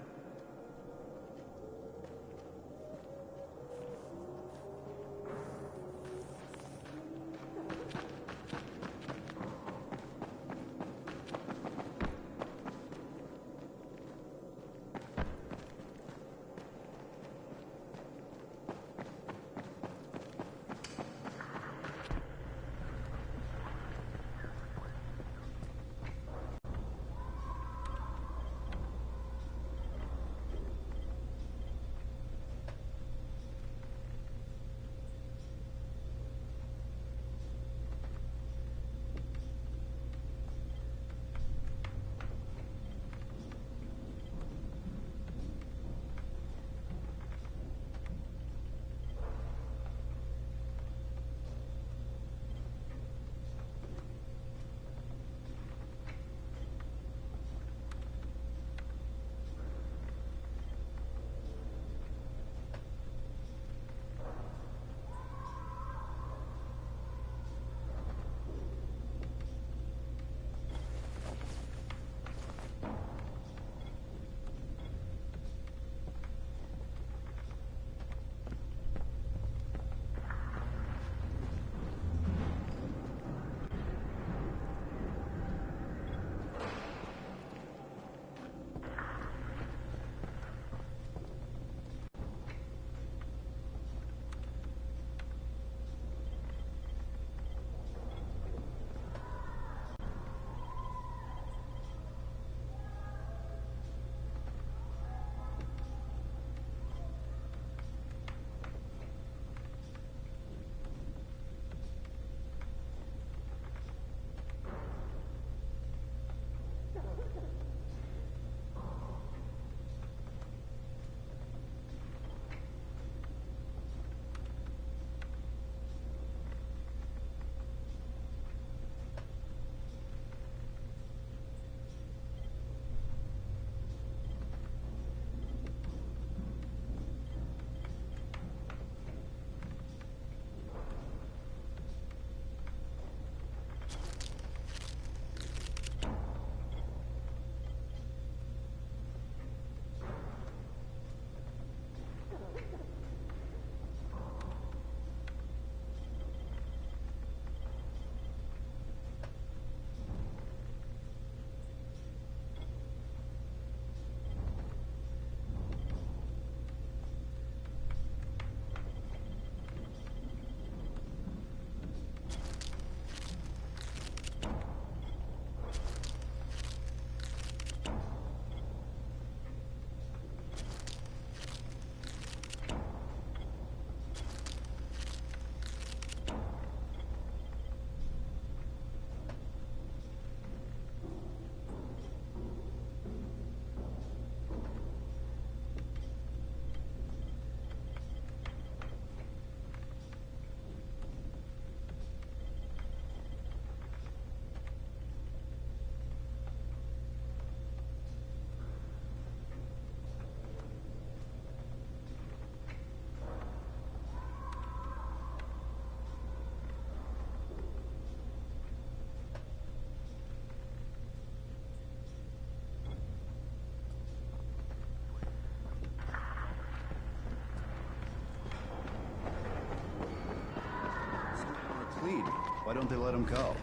Why don't they let him go?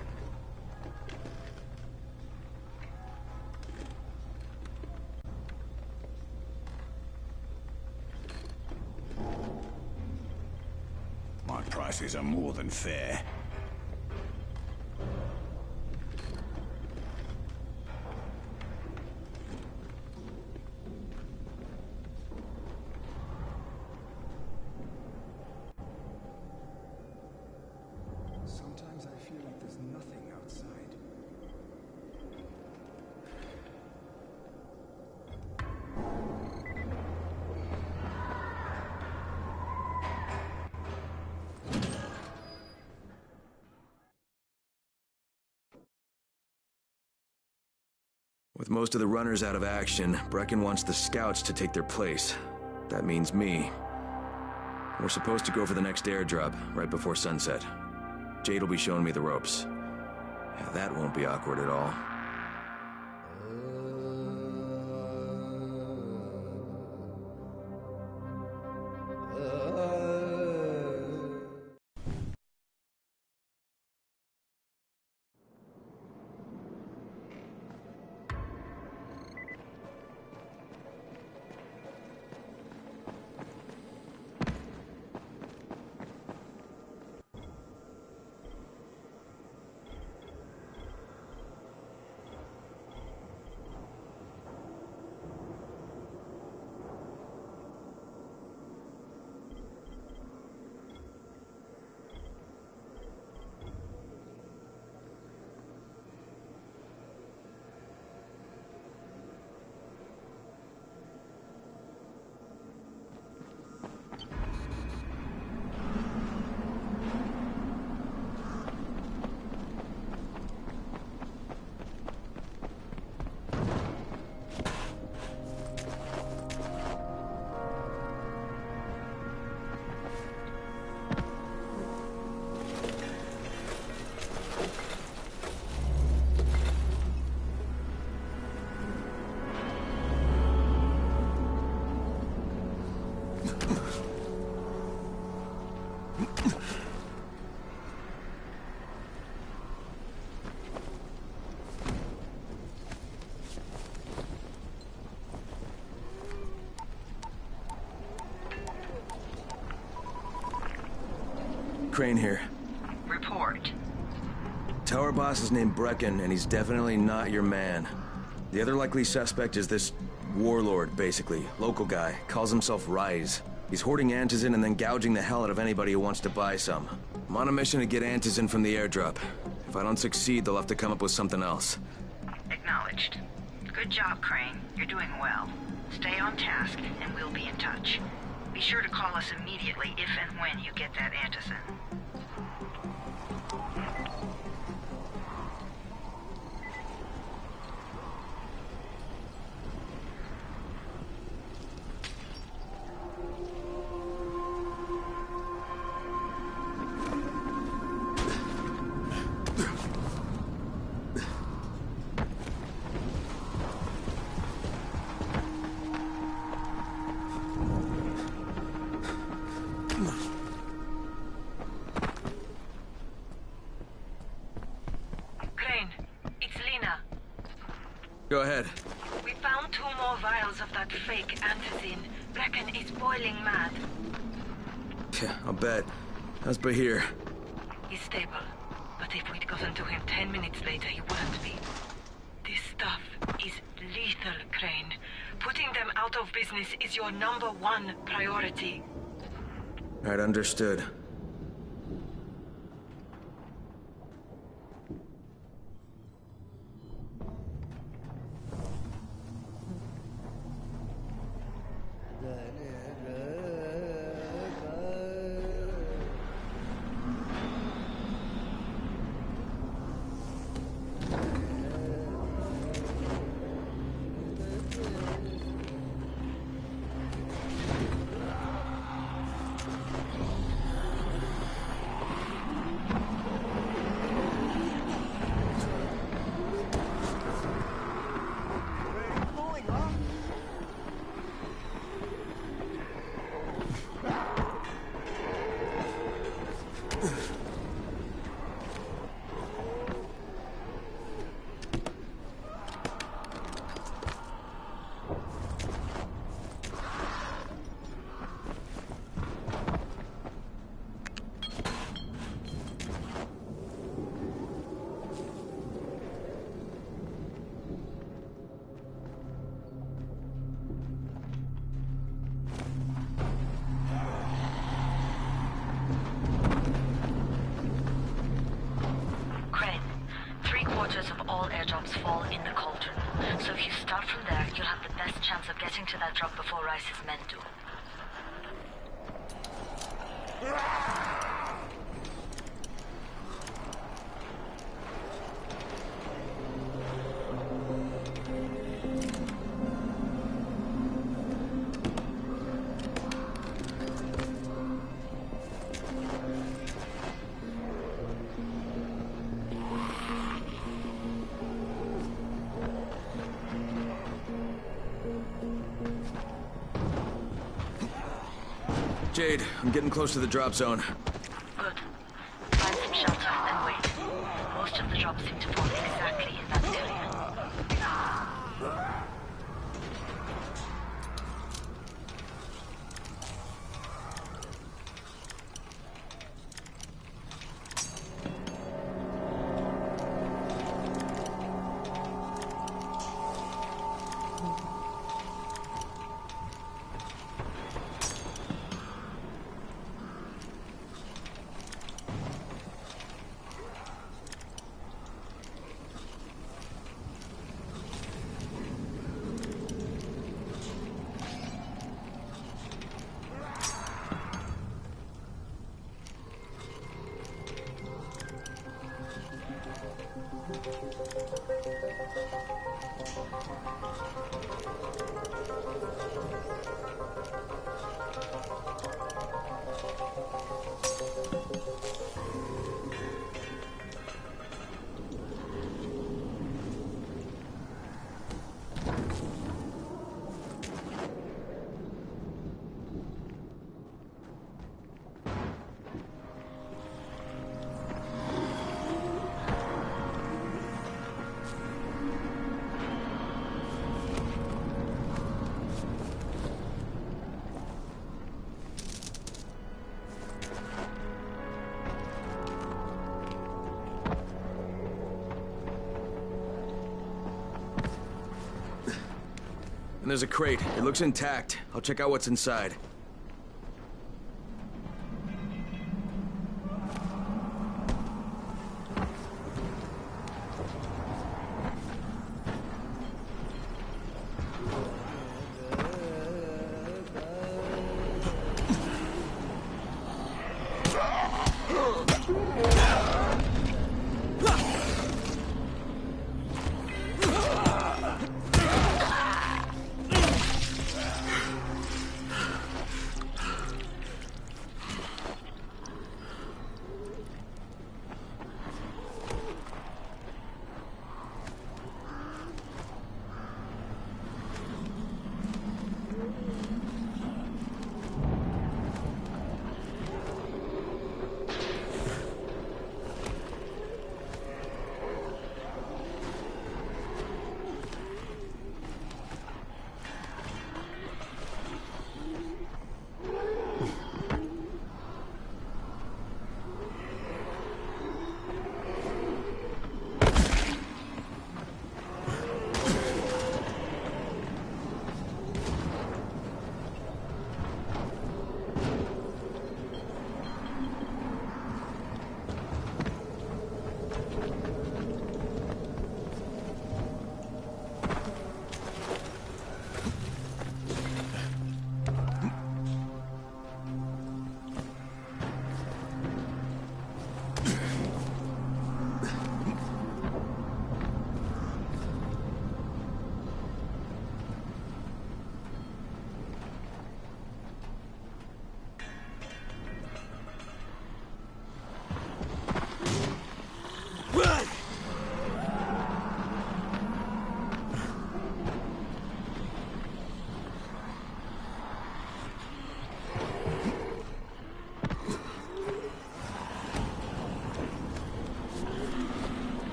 My prices are more than fair. Sometimes I feel like there's nothing outside. With most of the runners out of action, Brecken wants the scouts to take their place. That means me. We're supposed to go for the next airdrop, right before sunset. Jade will be showing me the ropes. Yeah, that won't be awkward at all. Crane here. Report. Tower boss is named Brecken, and he's definitely not your man. The other likely suspect is this warlord, basically. Local guy. Calls himself Rise. He's hoarding antizin and then gouging the hell out of anybody who wants to buy some. I'm on a mission to get antizin from the airdrop. If I don't succeed, they'll have to come up with something else. Acknowledged. Good job, Crane. You're doing well. Stay on task, and we'll be in touch. Be sure to call us immediately if and when you get that antizin. Go ahead. We found 2 more vials of that fake antizin. Brecken is boiling mad. Yeah, I'll bet. How's Bahir? He's stable. But if we'd gotten to him 10 minutes later, he wouldn't be. This stuff is lethal, Crane. Putting them out of business is your #1 priority. Alright, understood. in the cauldron. So if you start from there, you'll have the best chance of getting to that drop before Rice's men do. Jade, I'm getting close to the drop zone. Good. Find some shelter and wait. Most of the drops seem to fall exactly in that area. And there's a crate. It looks intact. I'll check out what's inside.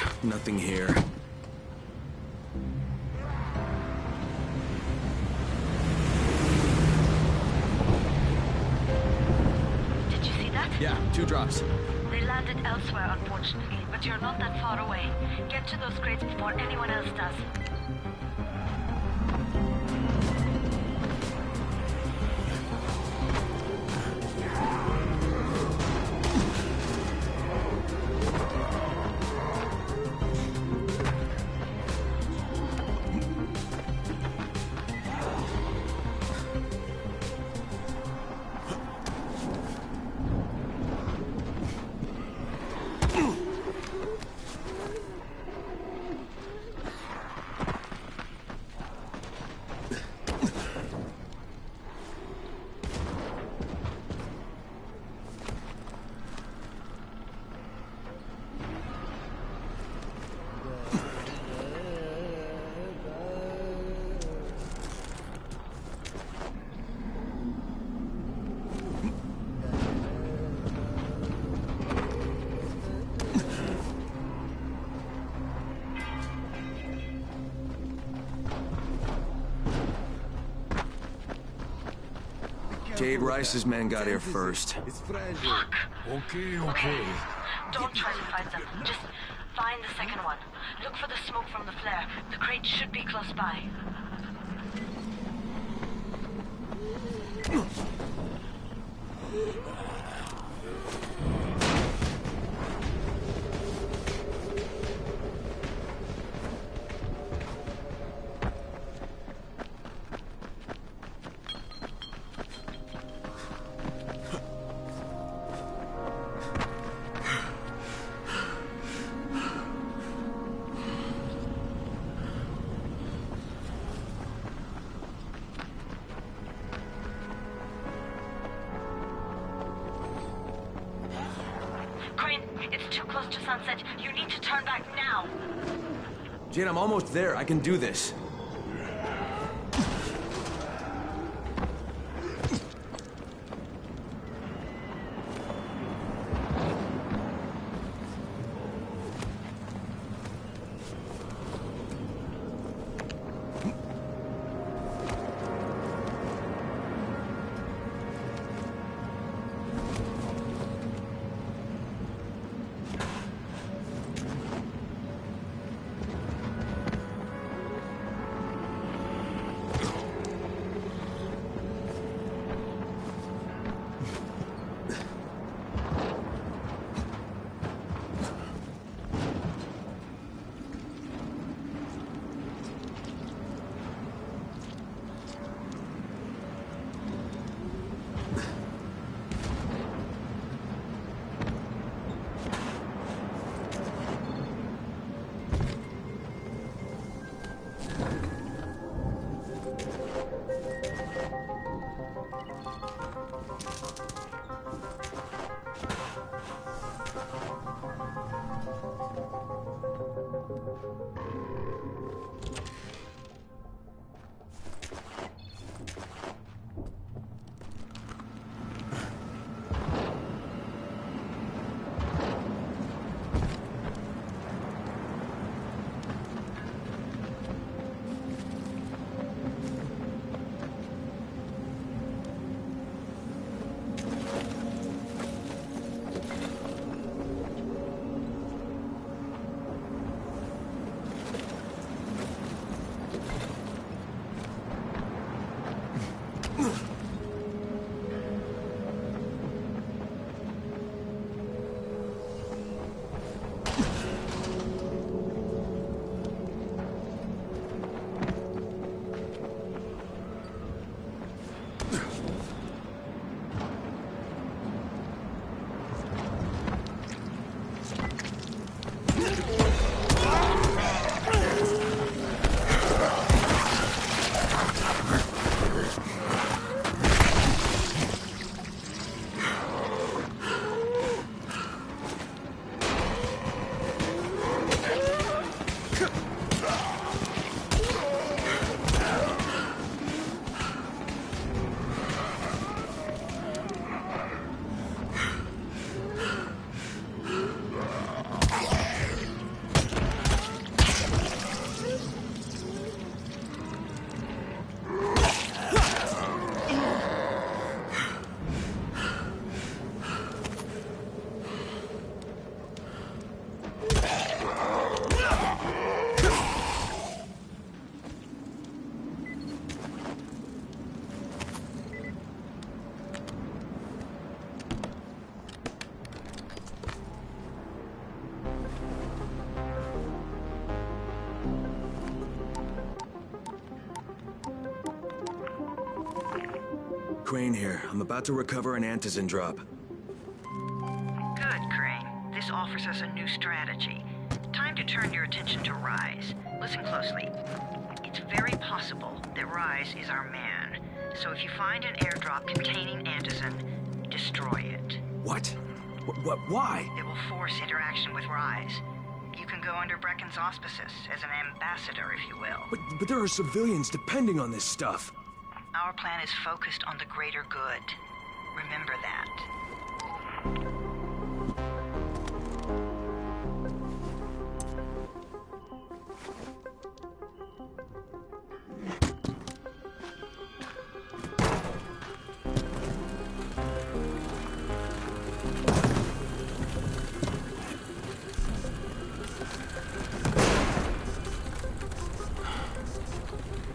right, nothing here. Did you see that? Yeah, 2 drops. They landed elsewhere, unfortunately, but you're not that far away. Get to those crates before anyone else does. Jade Rice's men got here first. Fuck! Okay. Don't try to fight them. Just find the second one. Look for the smoke from the flare. The crate should be close by. It's too close to sunset. You need to turn back now. Jade, I'm almost there. I can do this. here. I'm about to recover an antizin drop. Good, Crane. This offers us a new strategy. Time to turn your attention to Rise. Listen closely. It's very possible that Rise is our man. So if you find an airdrop containing antizin, destroy it. What? Why? It will force interaction with Rise. You can go under Brecken's auspices as an ambassador, if you will. But there are civilians depending on this stuff. Our plan is focused on the greater good. Remember that.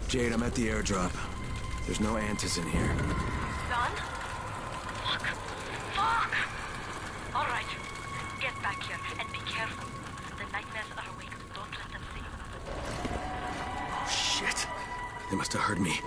Jade, I'm at the airdrop. There's no antizin here. Done? Fuck. Fuck! All right. Get back here and be careful. The nightmares are awake. Don't let them see you. Oh, shit. They must have heard me.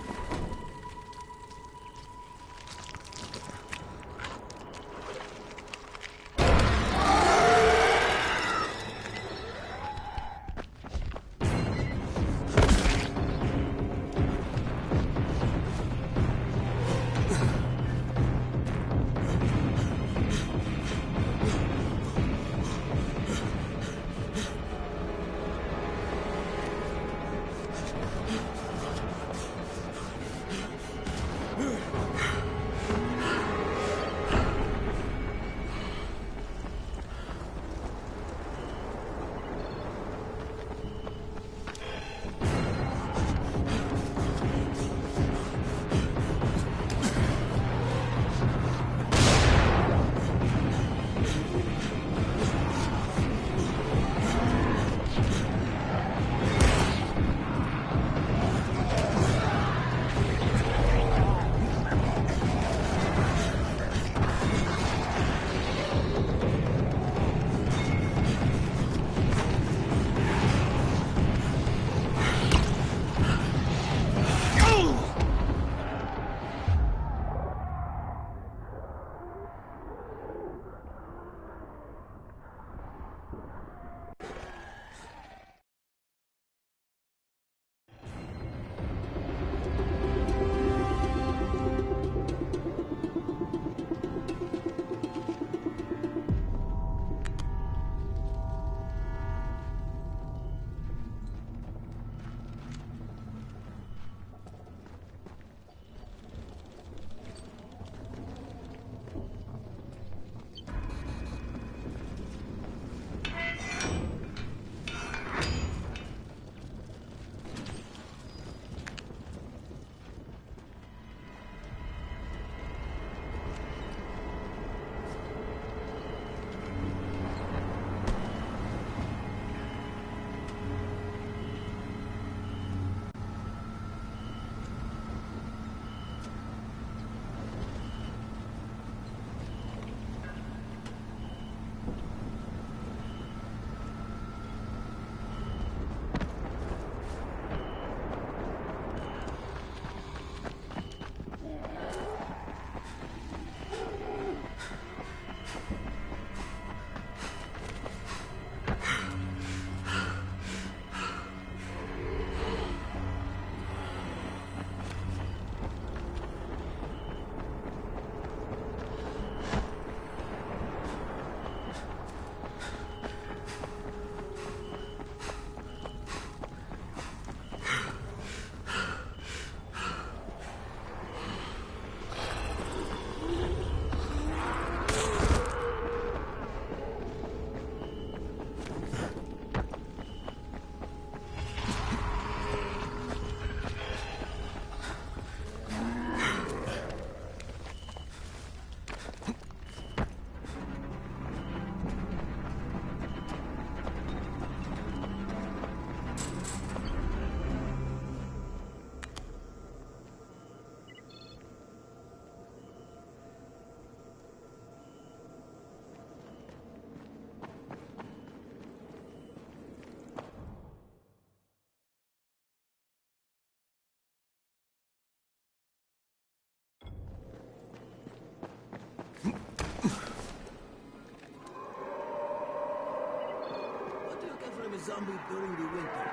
zombie during the winter?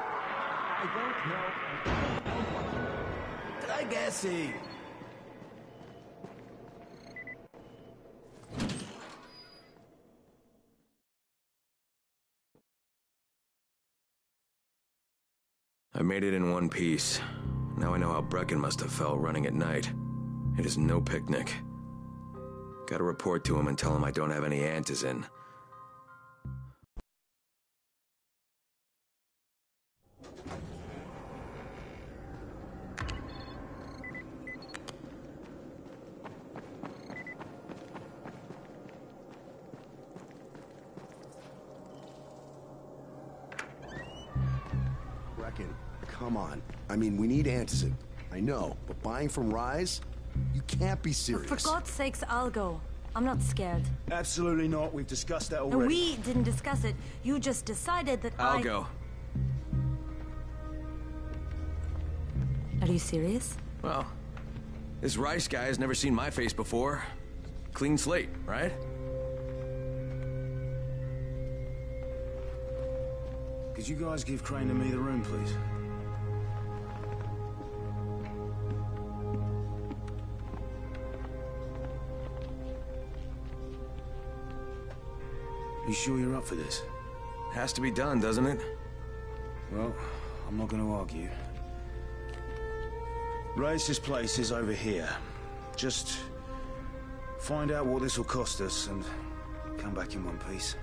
I don't know. Try guessing. I made it in one piece. Now I know how Brecken must have felt running at night. It is no picnic. Gotta report to him and tell him I don't have any antizin. Brecken, come on. I mean, we need antizin. I know, but buying from Rise? You can't be serious. For God's sakes, I'll go. I'm not scared. Absolutely not. We've discussed that already. And we didn't discuss it. You just decided that I'll go. Are you serious? Well, this Rice guy has never seen my face before. Clean slate, right? Could you guys give Crane and me the room, please? You sure you're up for this? Has to be done, doesn't it? Well, I'm not going to argue. Race's place is over here. Just find out what this will cost us and come back in one piece.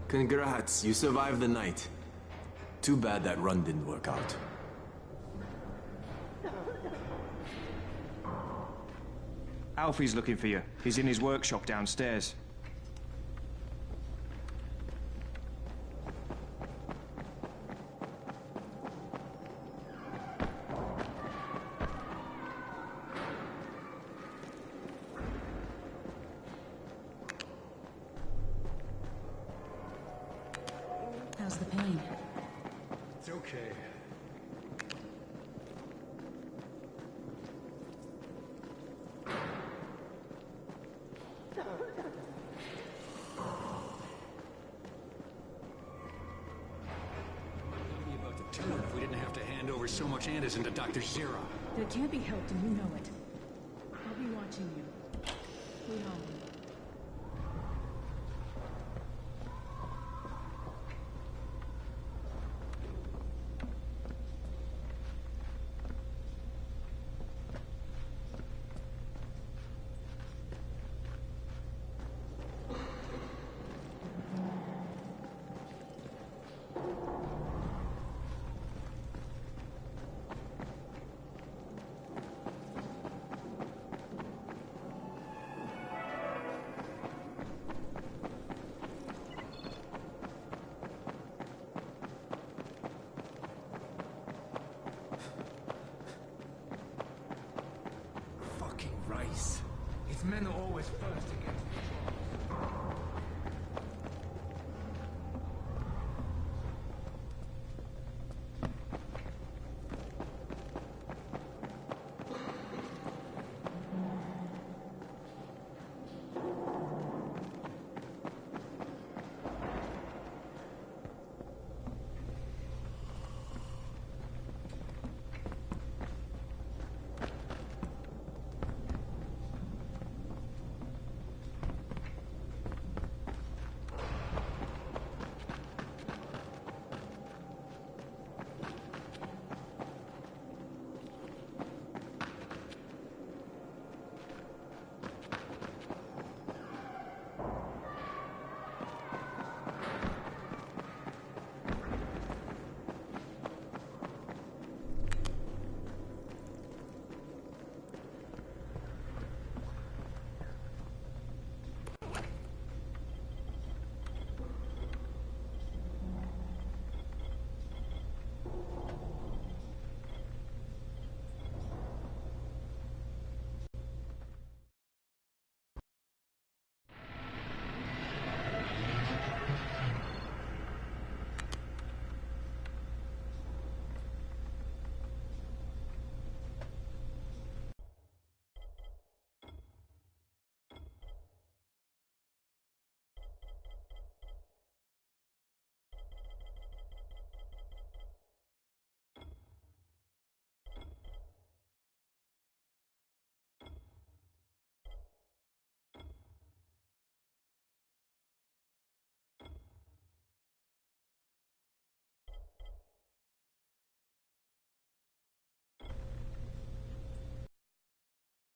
Congrats, you survived the night. Too bad that run didn't work out. Alfie's looking for you. He's in his workshop downstairs. How's the pain? It's okay. About the town if we didn't have to hand over so much antizin to Dr. Zira. That can't be helped and you know it. I'll be watching you. We home. Fucking Rice. His men are always first to get to the